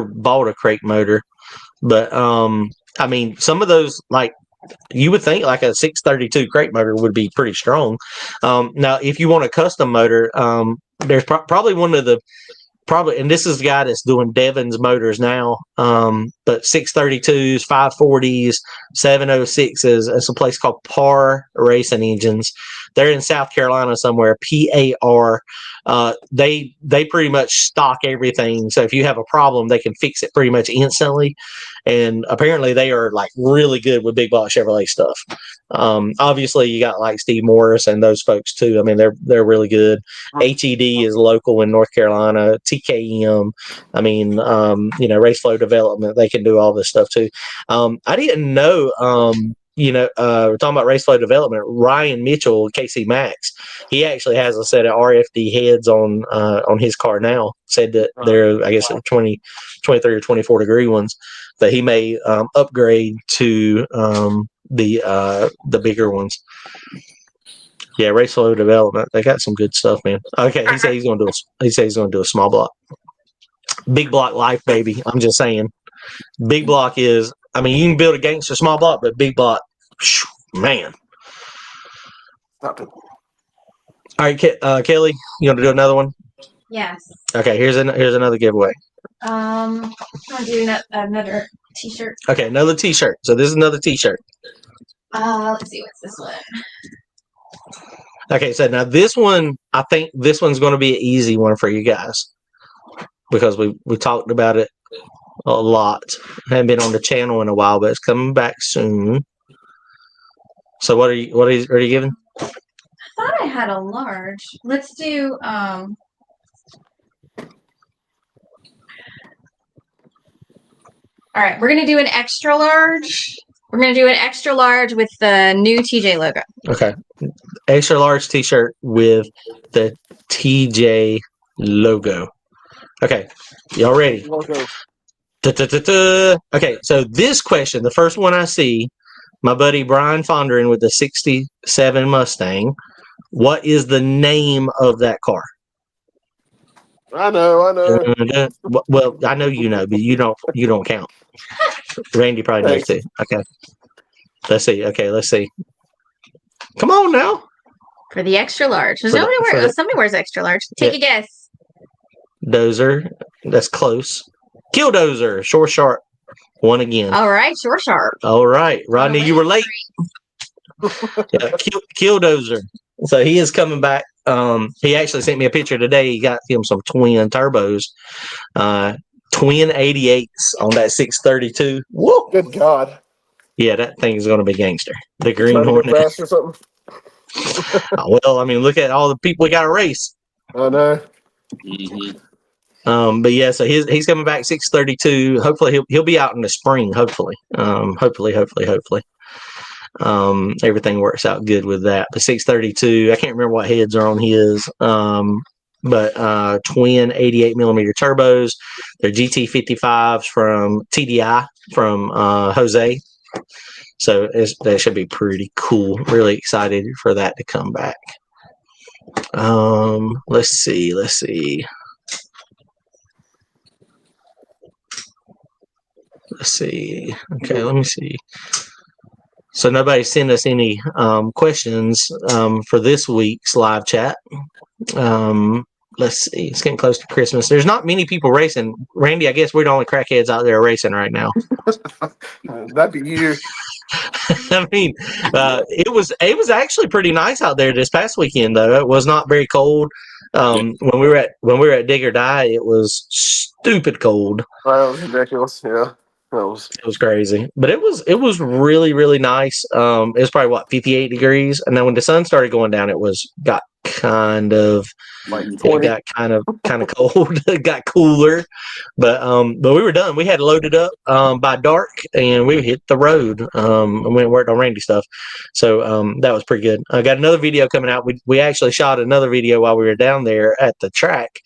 S1: bought a crate motor, but I mean, some of those, like, you would think like a 632 crate motor would be pretty strong. Now, if you want a custom motor, there's probably one of the and this is the guy that's doing Devon's motors now. But 632s, 540s, 706s. It's a place called Par Racing Engines. They're in South Carolina somewhere. PAR. They pretty much stock everything. So if you have a problem, they can fix it pretty much instantly. And apparently they are like really good with big block Chevrolet stuff. Obviously you got like Steve Morris and those folks too. I mean, they're really good. HED is local in North Carolina. TKM. I mean, Race Flow Development. They can do all this stuff too. I didn't know. We're talking about Race Flow Development. Ryan Mitchell, KC Max, he actually has a set of RFD heads on his car now. Said that they're, I guess, 23 or 24 degree ones, that he may upgrade to the bigger ones. Yeah, Race Flow Development. They got some good stuff, man. Okay, he said he's gonna do a small block. Big block life, baby. I'm just saying. Big block is, I mean, you can build a gangster small block, but big block, man.
S3: Stop it.
S1: All right, Kelly, you want to do another one?
S2: Yes.
S1: Okay, here's another giveaway.
S2: I'm gonna do another T-shirt.
S1: Okay, another T-shirt. So this is another T-shirt.
S2: Let's see, what's this one?
S1: Okay, so now this one, I think this one's going to be an easy one for you guys because we talked about it a lot. Haven't been on the channel in a while, but it's coming back soon. So what are you giving?
S2: I thought I had a large. Let's do all right, we're gonna do an extra large. We're gonna do an extra large with the new TJ logo. Okay.
S1: Extra large T-shirt with the TJ logo. Okay. Y'all ready?
S3: Logo.
S1: Okay, so this question, the first one I see, my buddy Brian Fondren with the 67 Mustang. What is the name of that car?
S3: I know.
S1: Well, I know you know, but you don't count. Randy probably knows too. Okay. Let's see. Come on now.
S2: For the extra large. Somebody wears extra large. Take a guess.
S1: Dozer. That's close. Killdozer. Short Sharp. One again.
S2: All right. Short Sharp.
S1: All right. Rodney, you were late. Yeah, Killdozer. So he is coming back. He actually sent me a picture today. He got him some twin turbos. Twin 88s on that 632. Whoa.
S3: Good God.
S1: Yeah, that thing is going to be gangster. The Green Hornet.
S3: Fast or something?
S1: Well, I mean, look at all the people we got to race.
S3: I know.
S4: Mm-hmm.
S1: But yeah, so he's coming back 632. Hopefully he'll be out in the spring. Hopefully. Everything works out good with that. But 632, I can't remember what heads are on his. But twin 88 millimeter turbos. They're GT55s from TDI from Jose. So that should be pretty cool. Really excited for that to come back. Let's see. Okay, let me see. So nobody sent us any questions for this week's live chat. Let's see. It's getting close to Christmas. There's not many people racing. Randy, I guess we're the only crackheads out there racing right now.
S3: That'd be you.
S1: I mean, it was actually pretty nice out there this past weekend, though. It was not very cold. When we were at Dig or Die, it was stupid cold.
S3: That was ridiculous. Yeah.
S1: It was crazy, but it was really, really nice. It was probably 58 degrees, and then when the sun started going down, it got kind of cold. It got cooler, but we were done. We had loaded up by dark, and we hit the road. And went and worked on Randy stuff, so that was pretty good. I got another video coming out. We actually shot another video while we were down there at the track.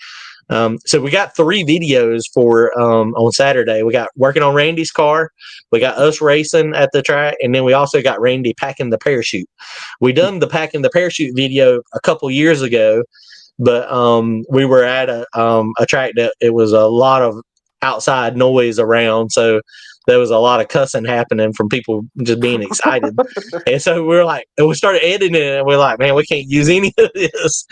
S1: So we got 3 videos for on Saturday. We got working on Randy's car, we got us racing at the track, and then we also got Randy packing the parachute. We done the packing the parachute video a couple years ago, but we were at a track that it was a lot of outside noise around, so there was a lot of cussing happening from people just being excited. And so we were like, and we started editing it, and we're like, man, we can't use any of this.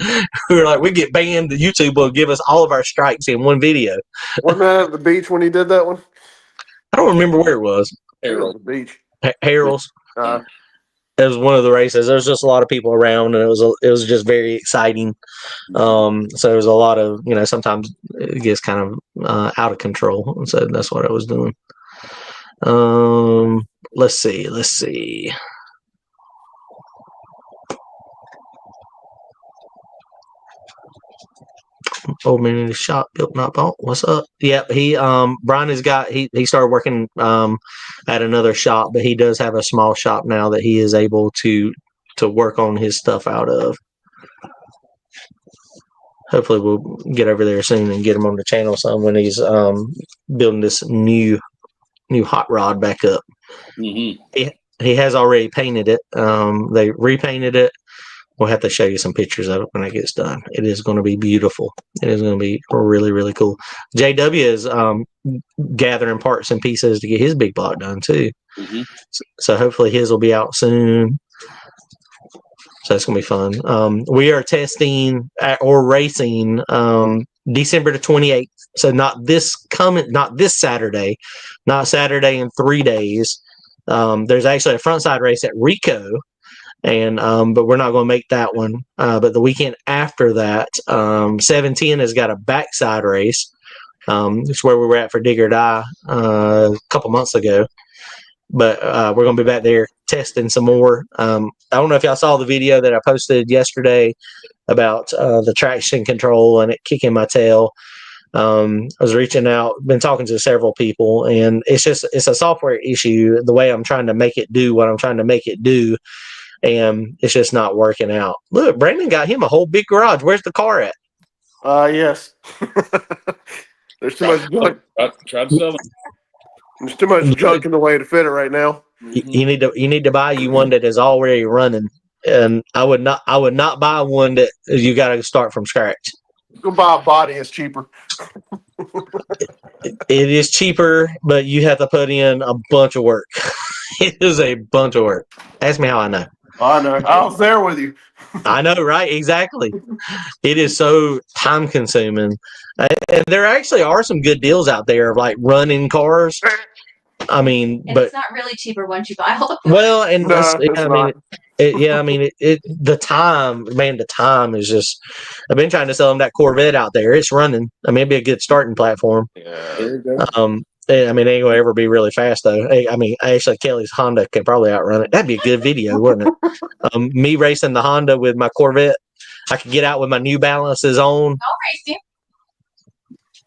S1: We were like, we get banned. YouTube will give us all of our strikes in one video.
S3: Wasn't that at the beach when he did that one?
S1: I don't remember where it was.
S3: Harold. The beach.
S1: Harold's.
S3: Uh,
S1: It was one of the races. There was just a lot of people around, and it was just very exciting. So there was a lot of, sometimes it gets kind of out of control, and so that's what I was doing. Let's see. Old man in the shop, built not bought. What's up? Yep, Brian has got he started working at another shop, but he does have a small shop now that he is able to work on his stuff out of. Hopefully we'll get over there soon and get him on the channel some when he's building this new hot rod back up.
S4: Mm-hmm.
S1: He has already painted it. They repainted it. We'll have to show you some pictures of it when it gets done. It is going to be beautiful. It is going to be really, really cool. JW is gathering parts and pieces to get his big block done too.
S4: Mm-hmm.
S1: So hopefully his will be out soon. So it's going to be fun. We are testing or racing December the 28th. So not this Saturday, not Saturday in 3 days. There's actually a frontside race at Rico. And but we're not going to make that one. But the weekend after that, 710 has got a backside race. It's where we were at for Dig or Die a couple months ago. But we're going to be back there testing some more. I don't know if y'all saw the video that I posted yesterday about the traction control and it kicking my tail. I was reaching out, been talking to several people, and it's a software issue. The way I'm trying to make it do what I'm trying to make it do. And it's just not working out. Look, Brandon got him a whole big garage. Where's the car at?
S3: Yes. There's too much junk.
S4: I tried to sell them.
S3: There's too much junk in the way to fit it right now.
S1: You need to buy you one that is already running. And I would not buy one that you got to start from scratch.
S3: Go buy a body. It's cheaper.
S1: It is cheaper, but you have to put in a bunch of work. It is a bunch of work. Ask me how I know.
S3: I know. I was there with you.
S1: I know, right? Exactly. It is so time consuming. And there actually are some good deals out there of like running cars. I mean,
S2: And
S1: but
S2: it's not really cheaper once you buy all the parts.
S1: well, and
S3: No, it's not.
S1: the time is just. I've been trying to sell them that Corvette out there. It's running. I mean, it'd be a good starting platform.
S3: Yeah.
S4: There you go.
S1: I mean, it ain't gonna ever be really fast though. I mean, actually, Kelly's Honda could probably outrun it. That'd be a good video, wouldn't it? Me racing the Honda with my Corvette. I could get out with my New Balances on.
S2: I'll race you.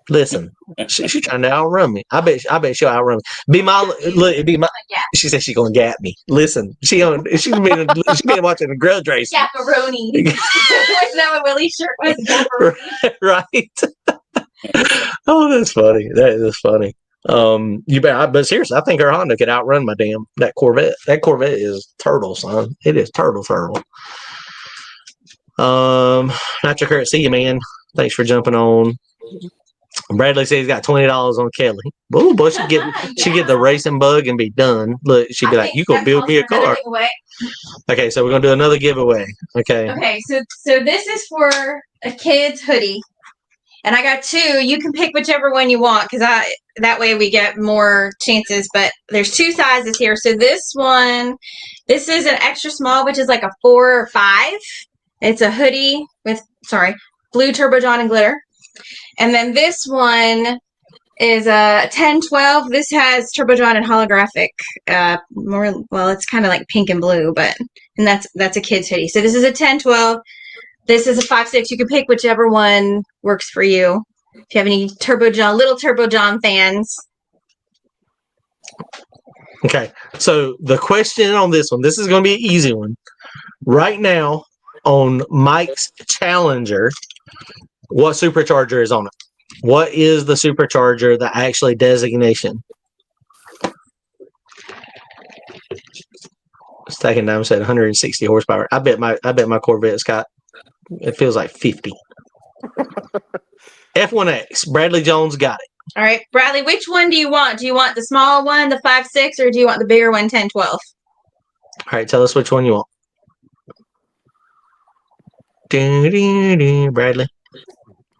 S1: Listen, she's trying to outrun me. I bet she'll outrun me.
S2: Yeah.
S1: She said she's gonna gap me. Listen, she's been watching the grudge race.
S2: Gapperoni. Wasn't that what Willie's shirt was? Gapperoni.
S1: Right. Oh, that's funny. That is funny. But seriously, I think her Honda could outrun that Corvette. That Corvette is turtle, son. It is turtle. Nitro Kurt, see you, man. Thanks for jumping on. Bradley says he's got $20 on Kelly. Oh boy, she get the racing bug and be done. Look, she'd be like, "You gonna build me a car?" Okay, so we're gonna do another giveaway. Okay.
S2: Okay, so this is for a kid's hoodie, and I got 2. You can pick whichever one you want because that way we get more chances. But there's 2 sizes here. So this is an extra small, which is like a 4 or 5. It's a hoodie with blue Turbo John and glitter. And then this one is a 10-12. This has Turbo John and holographic. It's kind of like pink and blue, and that's a kid's hoodie. So this is a 10-12. This is a 5-6. You can pick whichever one works for you. If you have any little Turbo John fans.
S1: Okay. So the question on this one, this is going to be an easy one. Right now on Mike's Challenger, What supercharger is on it? What is the supercharger, the actually designation? It's taking down, said 160 horsepower. I bet my Corvette's got, it feels like 50. F1X. Bradley Jones got it.
S2: All right, Bradley, which one do you want? Do you want the small one, the 5.6, or do you want the bigger one, 10-12?
S1: All right, tell us which one you want. Bradley.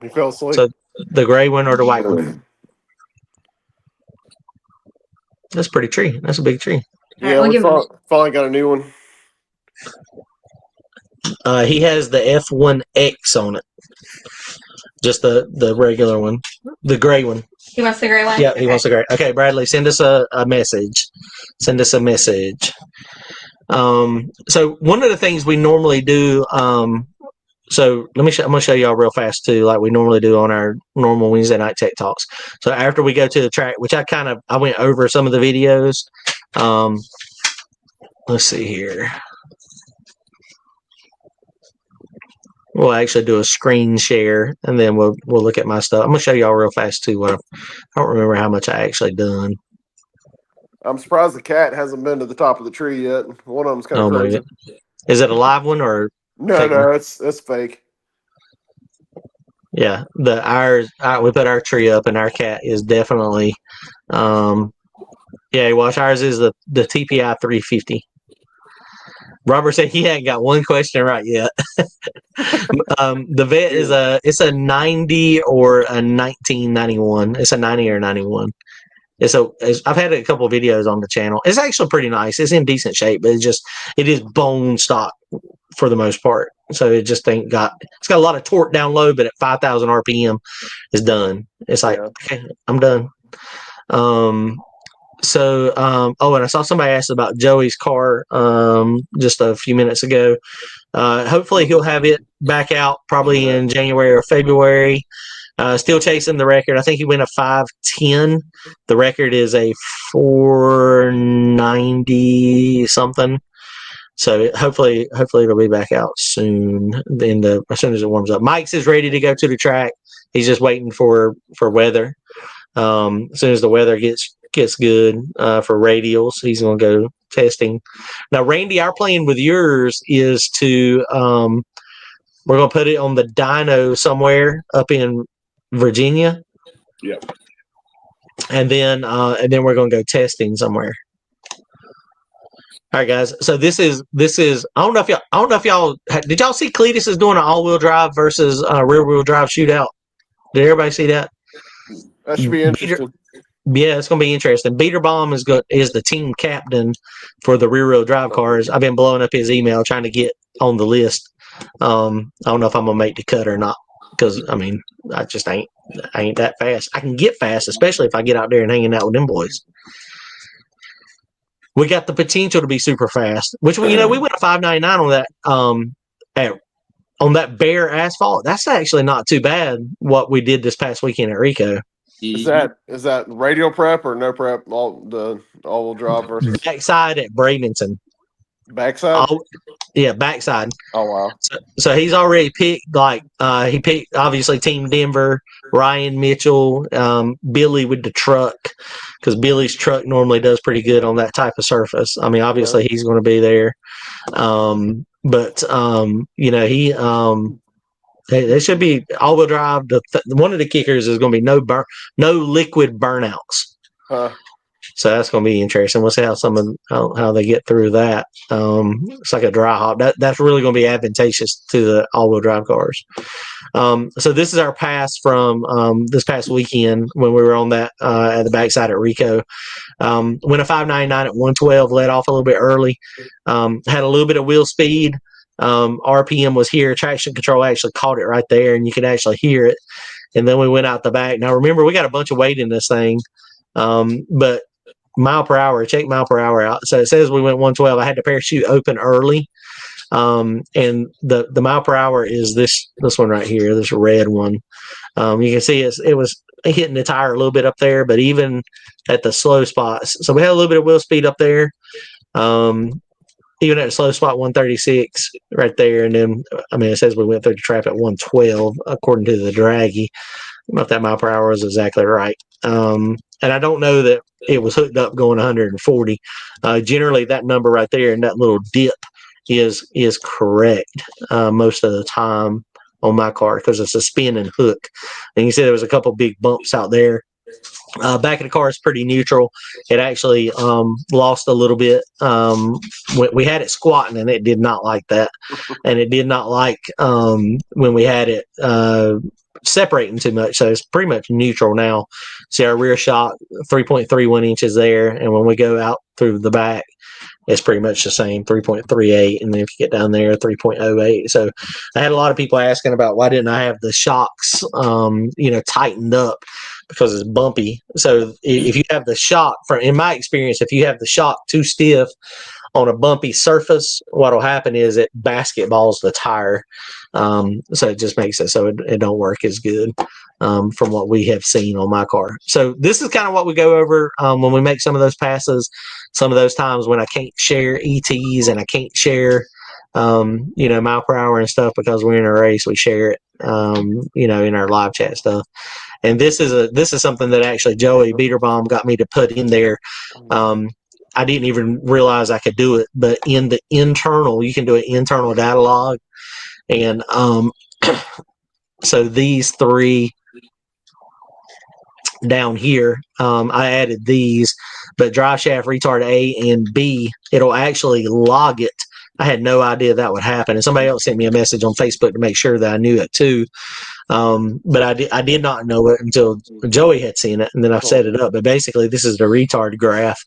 S3: You fell asleep.
S1: So the gray one or the white one? That's a pretty tree. That's a big tree.
S3: Yeah,
S2: All right,
S3: we finally got a new one.
S1: He has the F1X on it. Just the regular one. The gray one.
S2: He wants the gray one?
S1: Yeah, he wants the gray. Okay, Bradley, send us a message. Send us a message. So one of the things we normally do, so I'm gonna show y'all real fast too, like we normally do on our normal Wednesday night tech talks. So after we go to the track, which I went over some of the videos. Let's see here. We'll actually do a screen share, and then we'll look at my stuff. I'm gonna show y'all real fast too. I don't remember how much I actually done.
S3: I'm surprised the cat hasn't been to the top of the tree yet. One of them's kind of crazy.
S1: Is it a live one or?
S3: No, it's fake.
S1: Yeah, we put our tree up, and our cat is definitely, yeah. Watch, ours is the TPI 350. Robert said he hadn't got one question right yet. The vet is it's a 90 or a 1991. It's a 90 or 91. I've had a couple of videos on the channel. It's actually pretty nice. It's in decent shape, but it is bone stock for the most part. So it just it's got a lot of torque down low, but at 5,000 RPM, it's done. It's like, okay, I'm done. And I saw somebody ask about Joey's car just a few minutes ago. Hopefully he'll have it back out probably in January or February. Still chasing the record. I think he went a 5:10. The record is a 490 something. So hopefully it'll be back out soon. As soon as it warms up. Mike's is ready to go to the track. He's just waiting for weather. As soon as the weather gets good for radials, he's going to go testing. Now, Randy, our plan with yours is to we're going to put it on the dyno somewhere up in Virginia.
S4: Yep.
S1: And then we're going to go testing somewhere. All right, guys. So this is. I don't know if y'all did y'all see Cletus is doing an all-wheel drive versus rear-wheel drive shootout. Did everybody see that?
S3: That should be interesting.
S1: Yeah, it's going to be interesting. Beaterbaum is the team captain for the rear-wheel drive cars. I've been blowing up his email trying to get on the list. I don't know if I'm going to make the cut or not because, I mean, I just ain't that fast. I can get fast, especially if I get out there and hanging out with them boys. We got the potential to be super fast, which we went a 599 on that on that bare asphalt. That's actually not too bad what we did this past weekend at Rico.
S3: Is that radial prep or no prep? All-wheel drive versus
S1: backside at Bradenton.
S3: Backside?
S1: Yeah, backside.
S3: Oh wow!
S1: So he's already picked. He picked obviously Team Denver, Ryan Mitchell, Billy with the truck because Billy's truck normally does pretty good on that type of surface. I mean, obviously he's going to be there, but they should be all-wheel drive. One of the kickers is going to be no liquid burnouts. So that's going to be interesting. We'll see how they get through that. It's like a dry hop. That's really going to be advantageous to the all-wheel drive cars. So this is our pass from this past weekend when we were on that at the backside at Rico. Went a 599 at 112, let off a little bit early. Had a little bit of wheel speed. RPM was here. Traction control actually caught it right there, and you could actually hear it. And then we went out the back. Now remember, we got a bunch of weight in this thing, but mile per hour, check mile per hour out. So it says we went 112. I had the parachute open early. And the mile per hour is this one right here, this red one. You can see it was hitting the tire a little bit up there, but even at the slow spots. So we had a little bit of wheel speed up there. even at a slow spot 136 right there, and then I mean it says we went through the trap at 112 according to the draggy. About that mile per hour is exactly right. And I don't know that it was hooked up going 140. Generally, that number right there and that little dip is correct most of the time on my car because it's a spinning hook. And you see there was a couple big bumps out there. Back of the car is pretty neutral. It actually lost a little bit. We had it squatting, and it did not like that. And it did not like when we had it separating too much. So it's pretty much neutral now. See our rear shock, 3.31 inches there. And when we go out through the back, it's pretty much the same, 3.38. And then if you get down there, 3.08. So I had a lot of people asking about why didn't I have the shocks, tightened up because it's bumpy. So if you have the shock, in my experience, if you have the shock too stiff on a bumpy surface, what'll happen is it basketballs the tire. So it just makes it so it don't work as good from what we have seen on my car. So this is kind of what we go over when we make some of those passes, some of those times when I can't share ETs and I can't share, mile per hour and stuff because we're in a race, we share it, in our live chat stuff. And this is something that actually Joey Beaterbaum got me to put in there. I didn't even realize I could do it, but in the internal, you can do an internal data log. And so these three down here, I added these, but drive shaft retard A and B, it'll actually log it. I had no idea that would happen. And somebody else sent me a message on Facebook to make sure that I knew it too. But I did not know it until Joey had seen it, and then I've set it up. But basically, this is the retard graph,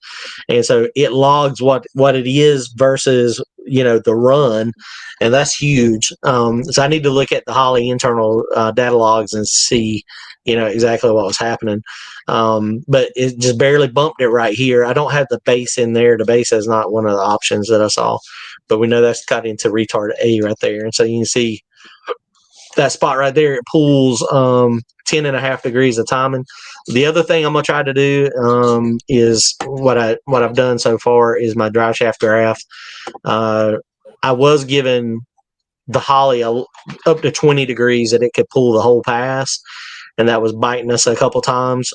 S1: and so it logs what it is versus the run, and that's huge. So I need to look at the Holley internal data logs and see exactly what was happening. But it just barely bumped it right here. I don't have the base in there. The base is not one of the options that I saw, but we know that's got into retard A right there, and so you can see that spot right there, it pulls 10.5 degrees of timing. The other thing I'm gonna try to do is what I've done so far is my drive shaft graph. I was given the Holley up to 20 degrees that it could pull the whole pass, and that was biting us a couple times.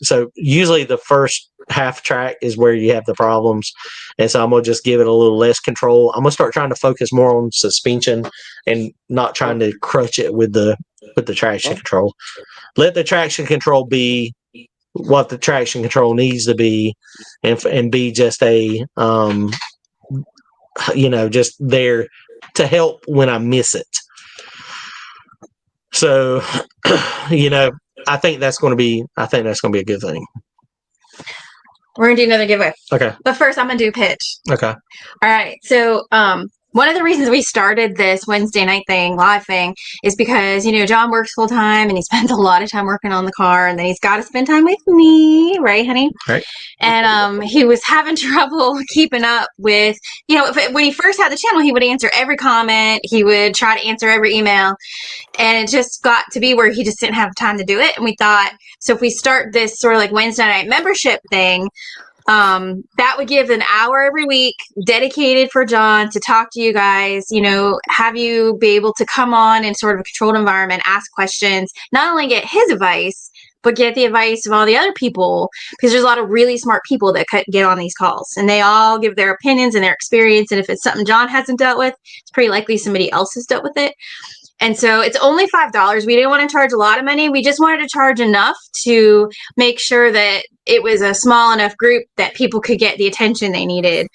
S1: So usually the first half track is where you have the problems, and so I'm gonna just give it a little less control. I'm gonna start trying to focus more on suspension and not trying to crutch it with the traction control. Let the traction control be what the traction control needs to be, and be just a just there to help when I miss it. So I think that's going to be a good thing.
S2: We're going to do another giveaway.
S1: Okay.
S2: But first, I'm going to do a pitch.
S1: Okay.
S2: All right. So, one of the reasons we started this Wednesday night live thing, is because, John works full time and he spends a lot of time working on the car, and then he's got to spend time with me. Right, honey?
S1: Right.
S2: And he was having trouble keeping up with, when he first had the channel, he would answer every comment. He would try to answer every email. And it just got to be where he just didn't have time to do it. And we thought, so if we start this sort of like Wednesday night membership thing, that would give an hour every week dedicated for John to talk to you guys, have you be able to come on in sort of a controlled environment, ask questions, not only get his advice, but get the advice of all the other people, because there's a lot of really smart people that get on these calls, and they all give their opinions and their experience. And if it's something John hasn't dealt with, it's pretty likely somebody else has dealt with it. And so it's only $5. We didn't want to charge a lot of money. We just wanted to charge enough to make sure that it was a small enough group that people could get the attention they needed.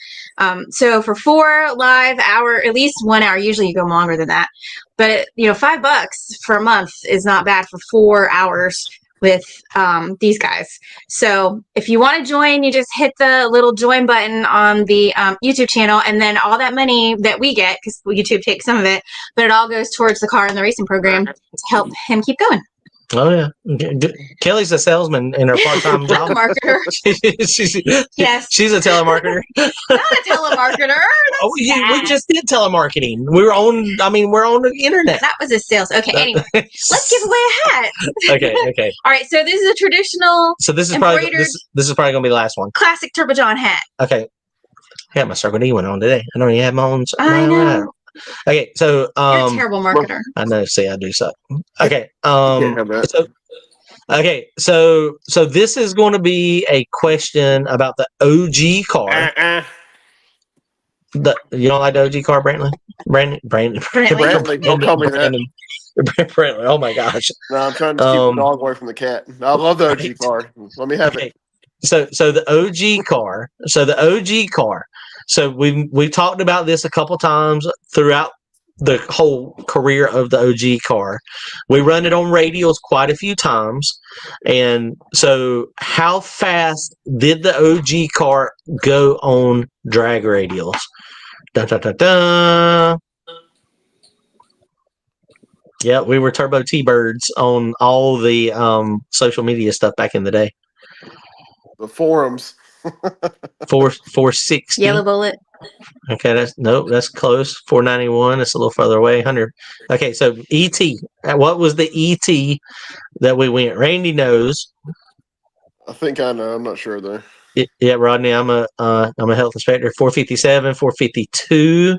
S2: So for 4 live hour, at least 1 hour, usually you go longer than that. But, $5 for a month is not bad for 4 hours with these guys. So if you want to join, you just hit the little join button on the YouTube channel, and then all that money that we get, because YouTube takes some of it, but it all goes towards the car and the racing program to help him keep going.
S1: Oh yeah, Kelly's a salesman in her part-time job.
S2: Marketer.
S1: Yes, she's a telemarketer.
S2: Not a telemarketer.
S1: Oh yeah, we just did telemarketing. We're on the internet.
S2: That was a sales. Okay, anyway, let's give away a hat.
S1: Okay.
S2: All right, so this is a traditional.
S1: So this is probably going to be the last one.
S2: Classic Turbo John hat.
S1: Okay. I got my Circle D one on today. I don't even have my own.
S2: I know.
S1: Okay, so
S2: You're a terrible marketer.
S1: I know. See, I do suck. Okay,
S3: Can't have that.
S1: so this is going to be a question about the OG car. You don't like the OG car, Brantley?
S3: Brantley, don't call me that.
S1: Brantley. Oh my gosh.
S3: No, I'm trying to keep the dog away from the cat. I love the OG car. Let me have it.
S1: So the OG car. So we've talked about this a couple times throughout the whole career of the OG car. We run it on radials quite a few times. And so how fast did the OG car go on drag radials? Dun, dun, dun, dun. Yeah, we were turbo T-birds on all the social media stuff back in the day.
S3: The forums.
S1: 460.
S2: Yellow bullet.
S1: Okay, that's close. 491. It's a little further away. 100. Okay, so ET. What was the ET that we went? Randy knows.
S3: I think I know. I'm not sure though.
S1: Yeah, Rodney. I'm a health inspector. 457, 452.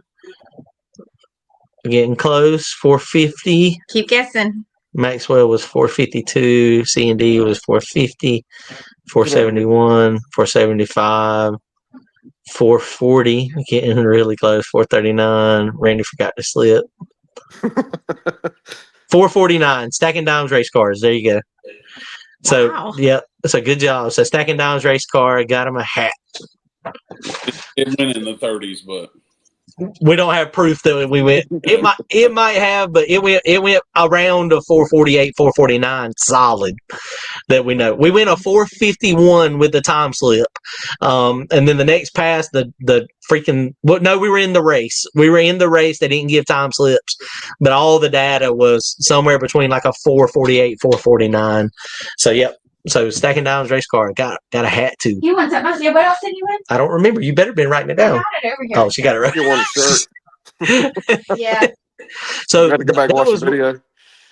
S1: Getting close. 450.
S2: Keep guessing.
S1: Maxwell was 452. C&D was 450. 471. 475. 440, getting really close. 439. Randy forgot to slip. 449. Stacking Dimes race cars. There you go. So
S2: wow.
S1: Yeah, that's a good job. So Stacking Dimes race car got him a hat.
S4: It went in the 30s, but
S1: we don't have proof that we went. It might have, but it went around a 448, 449 solid that we know. We went a 451 with the time slip, and then the next pass, the freaking no, we were in the race. We were in the race. They didn't give time slips, but all the data was somewhere between like a 448, 449. So yep. So Stacking Dimes race car got a hat too.
S2: You won something else. Yeah, what else did you win?
S1: I don't remember. You better been writing it down.
S2: I got it over here.
S1: Oh, she got it right.
S3: You want a shirt?
S2: Yeah.
S3: So you got to go back and watch the video.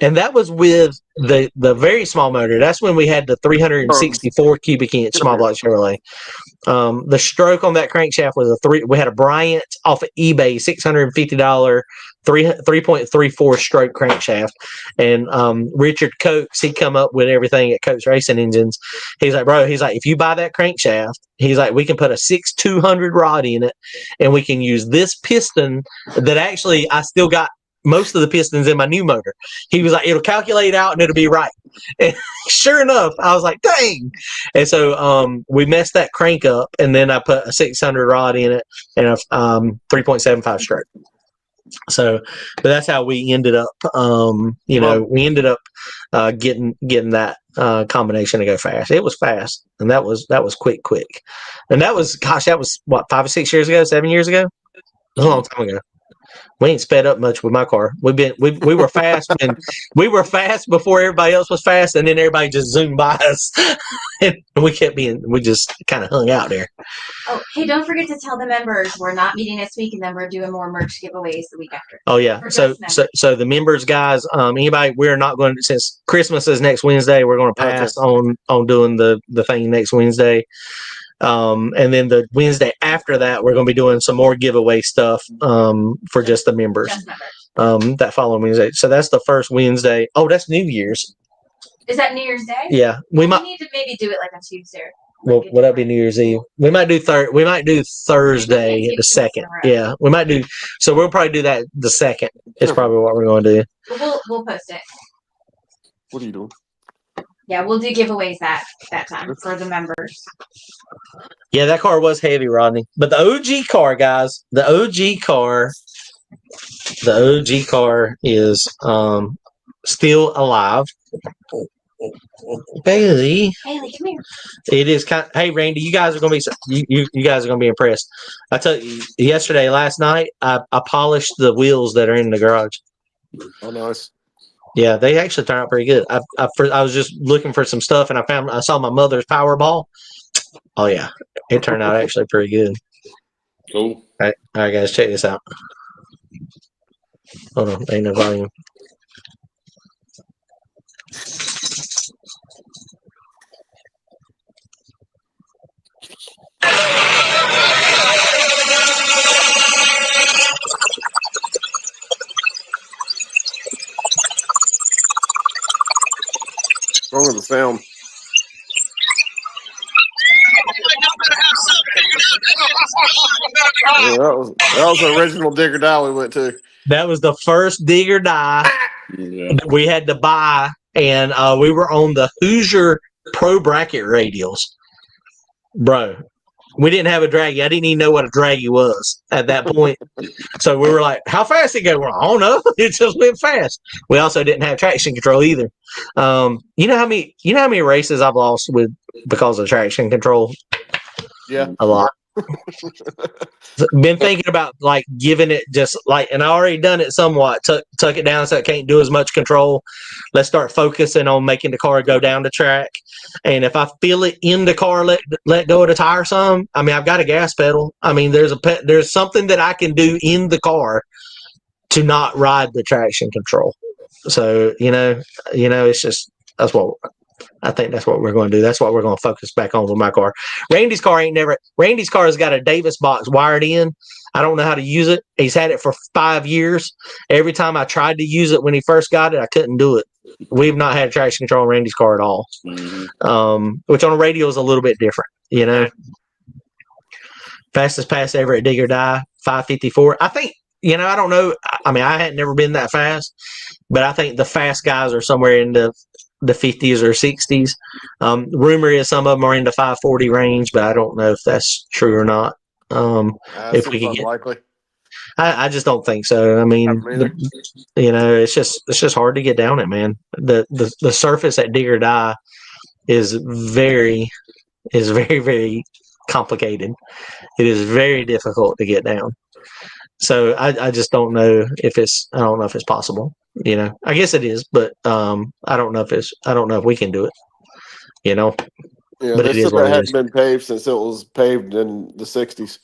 S1: And that was with the very small motor. That's when we had the 364 cubic inch small block Chevrolet. The stroke on that crankshaft was we had a Bryant off of eBay, $650 3.34 stroke crankshaft. And Richard Coates, he come up with everything at Coates Racing Engines. He's like, bro, if you buy that crankshaft, he's like, we can put a 6,200 rod in it, and we can use this piston that actually I still got most of the pistons in my new motor. He was like, it'll calculate out and it'll be right. And sure enough, I was like, dang. And so we messed that crank up, and then I put a 600 rod in it and a 3.75 stroke. So, but that's how we ended up, we ended up getting that combination to go fast. It was fast, and that was quick. And that was what, 5 or 6 years ago, 7 years ago? It was a long time ago. We ain't sped up much with my car. We were fast when we were fast before everybody else was fast, and then everybody just zoomed by us, and we just kind of hung out there.
S2: Oh, hey, don't forget to tell the members we're not meeting this week, and then we're doing more merch giveaways the week after.
S1: Oh yeah, so the members, guys, anybody, we're not going to, since Christmas is next Wednesday, we're going to pass on doing the thing next Wednesday. And then the Wednesday after that, we're going to be doing some more giveaway stuff for just the members. That following Wednesday. So that's the first Wednesday. Oh, that's New Year's.
S2: Is that New Year's Day?
S1: Yeah,
S2: we need to maybe do it like on Tuesday.
S1: Well, would that be New Year's Eve? We might do Thursday the 2nd. Yeah, we might do. So we'll probably do that the 2nd. Is probably what we're going to do.
S2: We'll post it.
S3: What are you doing?
S2: Yeah, we'll do giveaways that time for the members.
S1: Yeah, that car was heavy, Rodney. But the OG car, guys, the OG car is still alive. Bailey,
S2: come here.
S1: It is hey, Randy, you guys are gonna be you guys are gonna be impressed. I tell you, last night, I polished the wheels that are in the garage.
S3: Oh, nice.
S1: Yeah, they actually turned out pretty good. I was just looking for some stuff, and I saw my mother's Powerball. Oh yeah, it turned out actually pretty good.
S4: Cool.
S1: All right, guys, check this out. Hold on, ain't no volume.
S3: sound. Yeah, that was the original dig or die we went to.
S1: That was the first dig or die
S4: Yeah.
S1: that we had to buy, and we were on the Hoosier Pro Bracket radials. Bro, we didn't have a draggy. I didn't even know what a draggy was at that point. So we were like, how fast did it go? Well, I don't know. It just went fast. We also didn't have traction control either. You know how many races I've lost because of traction control?
S3: Yeah.
S1: A lot. Been thinking about like giving it just like, and I already done it somewhat. Tuck it down so it can't do as much control. Let's start focusing on making the car go down the track. And if I feel it in the car, let go of the tire some. I mean, I've got a gas pedal. I mean, there's something that I can do in the car to not ride the traction control. So it's just I think that's what we're going to do. That's what we're going to focus back on with my car. Randy's car has got a Davis box wired in. I don't know how to use it. He's had it for 5 years. Every time I tried to use it when he first got it, I couldn't do it. We've not had traction control on Randy's car at all.
S4: Mm-hmm.
S1: Which on a radio is a little bit different, Fastest pass ever at dig or die, 5:54. I think, I don't know. I mean, I had never been that fast, but I think the fast guys are somewhere in the 50s or 60s. Rumor is some of them are in the 540 range, but I don't know if that's true or not. If we could get,
S3: unlikely.
S1: I just don't think so. I mean, it's just hard to get down it, man. The surface at dig or die is very, very complicated. It is very difficult to get down. So I just don't know if it's possible. I guess it is, but I don't know if we can do it.
S3: Yeah,
S1: but
S3: they
S1: it is
S3: said
S1: what
S3: that
S1: it
S3: hadn't
S1: is.
S3: been paved since it was paved in the 60s.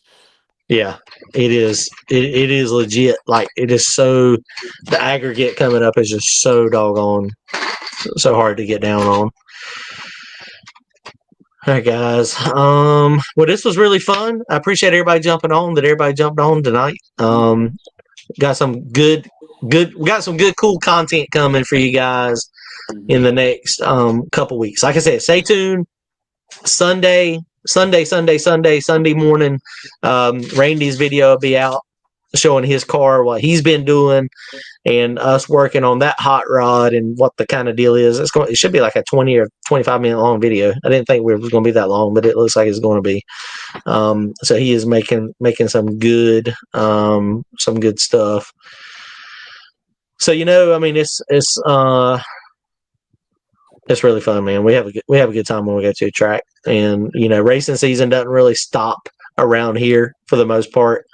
S1: Yeah, it is. It is legit. Like it is so. The aggregate coming up is just so doggone, so hard to get down on. All right, guys. Well, this was really fun. I appreciate everybody jumping on. That everybody jumped on tonight. Got some good. We got some good, cool content coming for you guys in the next couple weeks. Like I said, stay tuned. Sunday morning. Randy's video will be out showing his car, what he's been doing, and us working on that hot rod and what the kind of deal is. It should be like a 20 or 25-minute long video. I didn't think we were going to be that long, but it looks like it's going to be. So he is making some good stuff. So I mean, it's really fun, man. We have a good time when we go to a track, and racing season doesn't really stop around here for the most part.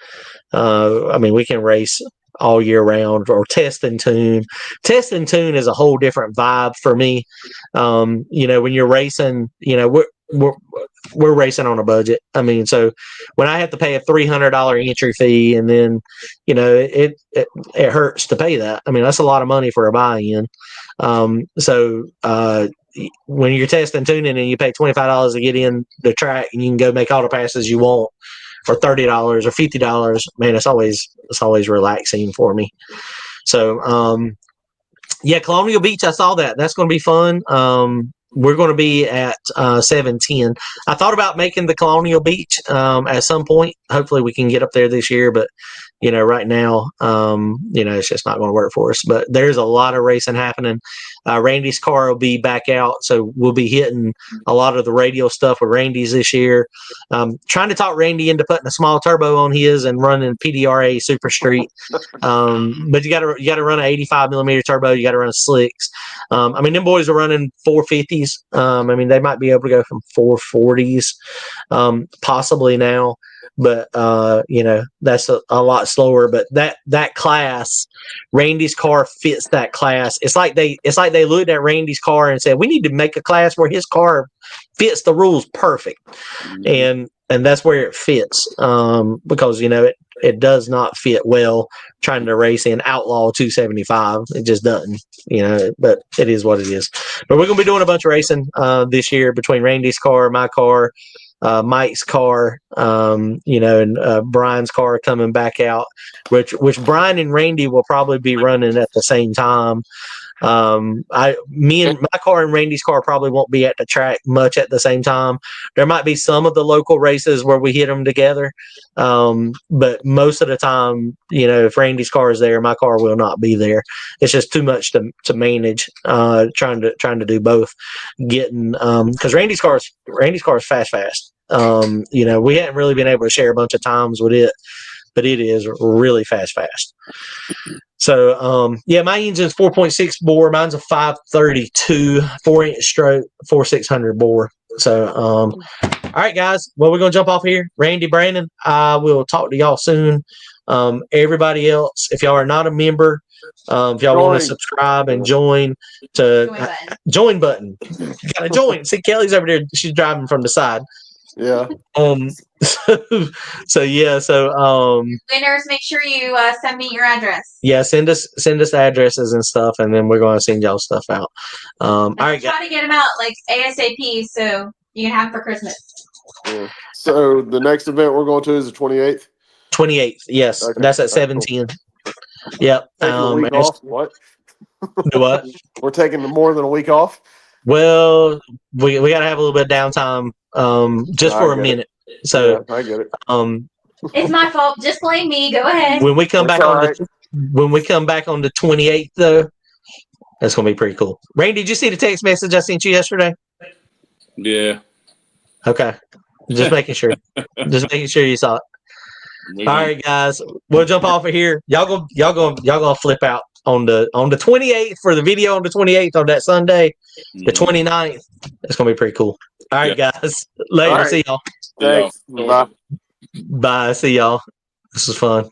S1: I mean, we can race all year round or test and tune. Test and tune is a whole different vibe for me. When you're racing, we're racing on a budget. I mean, so when I have to pay a $300 entry fee, and then it hurts to pay that. I mean, that's a lot of money for a buy-in. So when you're testing tuning and you pay $25 to get in the track, and you can go make all the passes you want for $30 or $50, man, it's always relaxing for me. So Colonial Beach, I saw that. That's going to be fun. We're going to be at 710. I thought about making the Colonial Beach at some point. Hopefully we can get up there this year, but right now, it's just not going to work for us. But there's a lot of racing happening. Randy's car will be back out, so we'll be hitting a lot of the radial stuff with Randy's this year. Trying to talk Randy into putting a small turbo on his and running PDRA Super Street. But you got to run an 85 millimeter turbo. You got to run slicks. I mean, them boys are running 450s. I mean, they might be able to go from 440s, possibly now. But that's a lot slower. But that class, Randy's car fits that class. It's like they looked at Randy's car and said, we need to make a class where his car fits the rules perfect, and that's where it fits. Because it does not fit well trying to race in Outlaw 275. It just doesn't. But it is what it is. But we're gonna be doing a bunch of racing this year between Randy's car, my car, Mike's car, and Brian's car coming back out, which Brian and Randy will probably be running at the same time. Me and my car and Randy's car probably won't be at the track much at the same time. There might be some of the local races where we hit them together, but most of the time, if Randy's car is there, my car will not be there. It's just too much to manage. Trying to do both, getting because Randy's car is fast. We hadn't really been able to share a bunch of times with it, but it is really fast. So, my engine's 4.6 bore. Mine's a 532 4-inch stroke, 4600 bore. So, all right, guys. Well, we're going to jump off here. Randy, Brandon, I will talk to y'all soon. Everybody else, if y'all are not a member, if y'all want to subscribe and join join button. You got to join. See, Kelly's over there. She's driving from the side.
S3: Yeah.
S1: So
S2: winners, make sure you send me your address.
S1: Yeah, send us addresses and stuff, and then we're going to send y'all stuff out. All right,
S2: try to get them out like ASAP so you can have for Christmas.
S3: Yeah. So the next event we're going to is the 28th.
S1: 28th, yes, okay. That's at 7:10. Cool. Yep.
S3: Taking a week off. What?
S1: What? We're
S3: taking more than a week off.
S1: Well, we got to have a little bit of downtime, just for a minute. So
S3: yeah, I get it.
S2: It's my fault. Just blame me. Go ahead.
S1: When we come back on the 28th, though, that's gonna be pretty cool. Rain, did you see the text message I sent you yesterday?
S4: Yeah.
S1: Okay. Just making sure. Just making sure you saw it. All right, guys. We'll jump off of here. Y'all gonna flip out on the 28th for the video on the 28th on that Sunday. The 29th. It's gonna be pretty cool. All right, guys. Later.
S3: Right.
S1: See y'all.
S3: Thanks. Bye.
S1: Bye. See y'all. This was fun.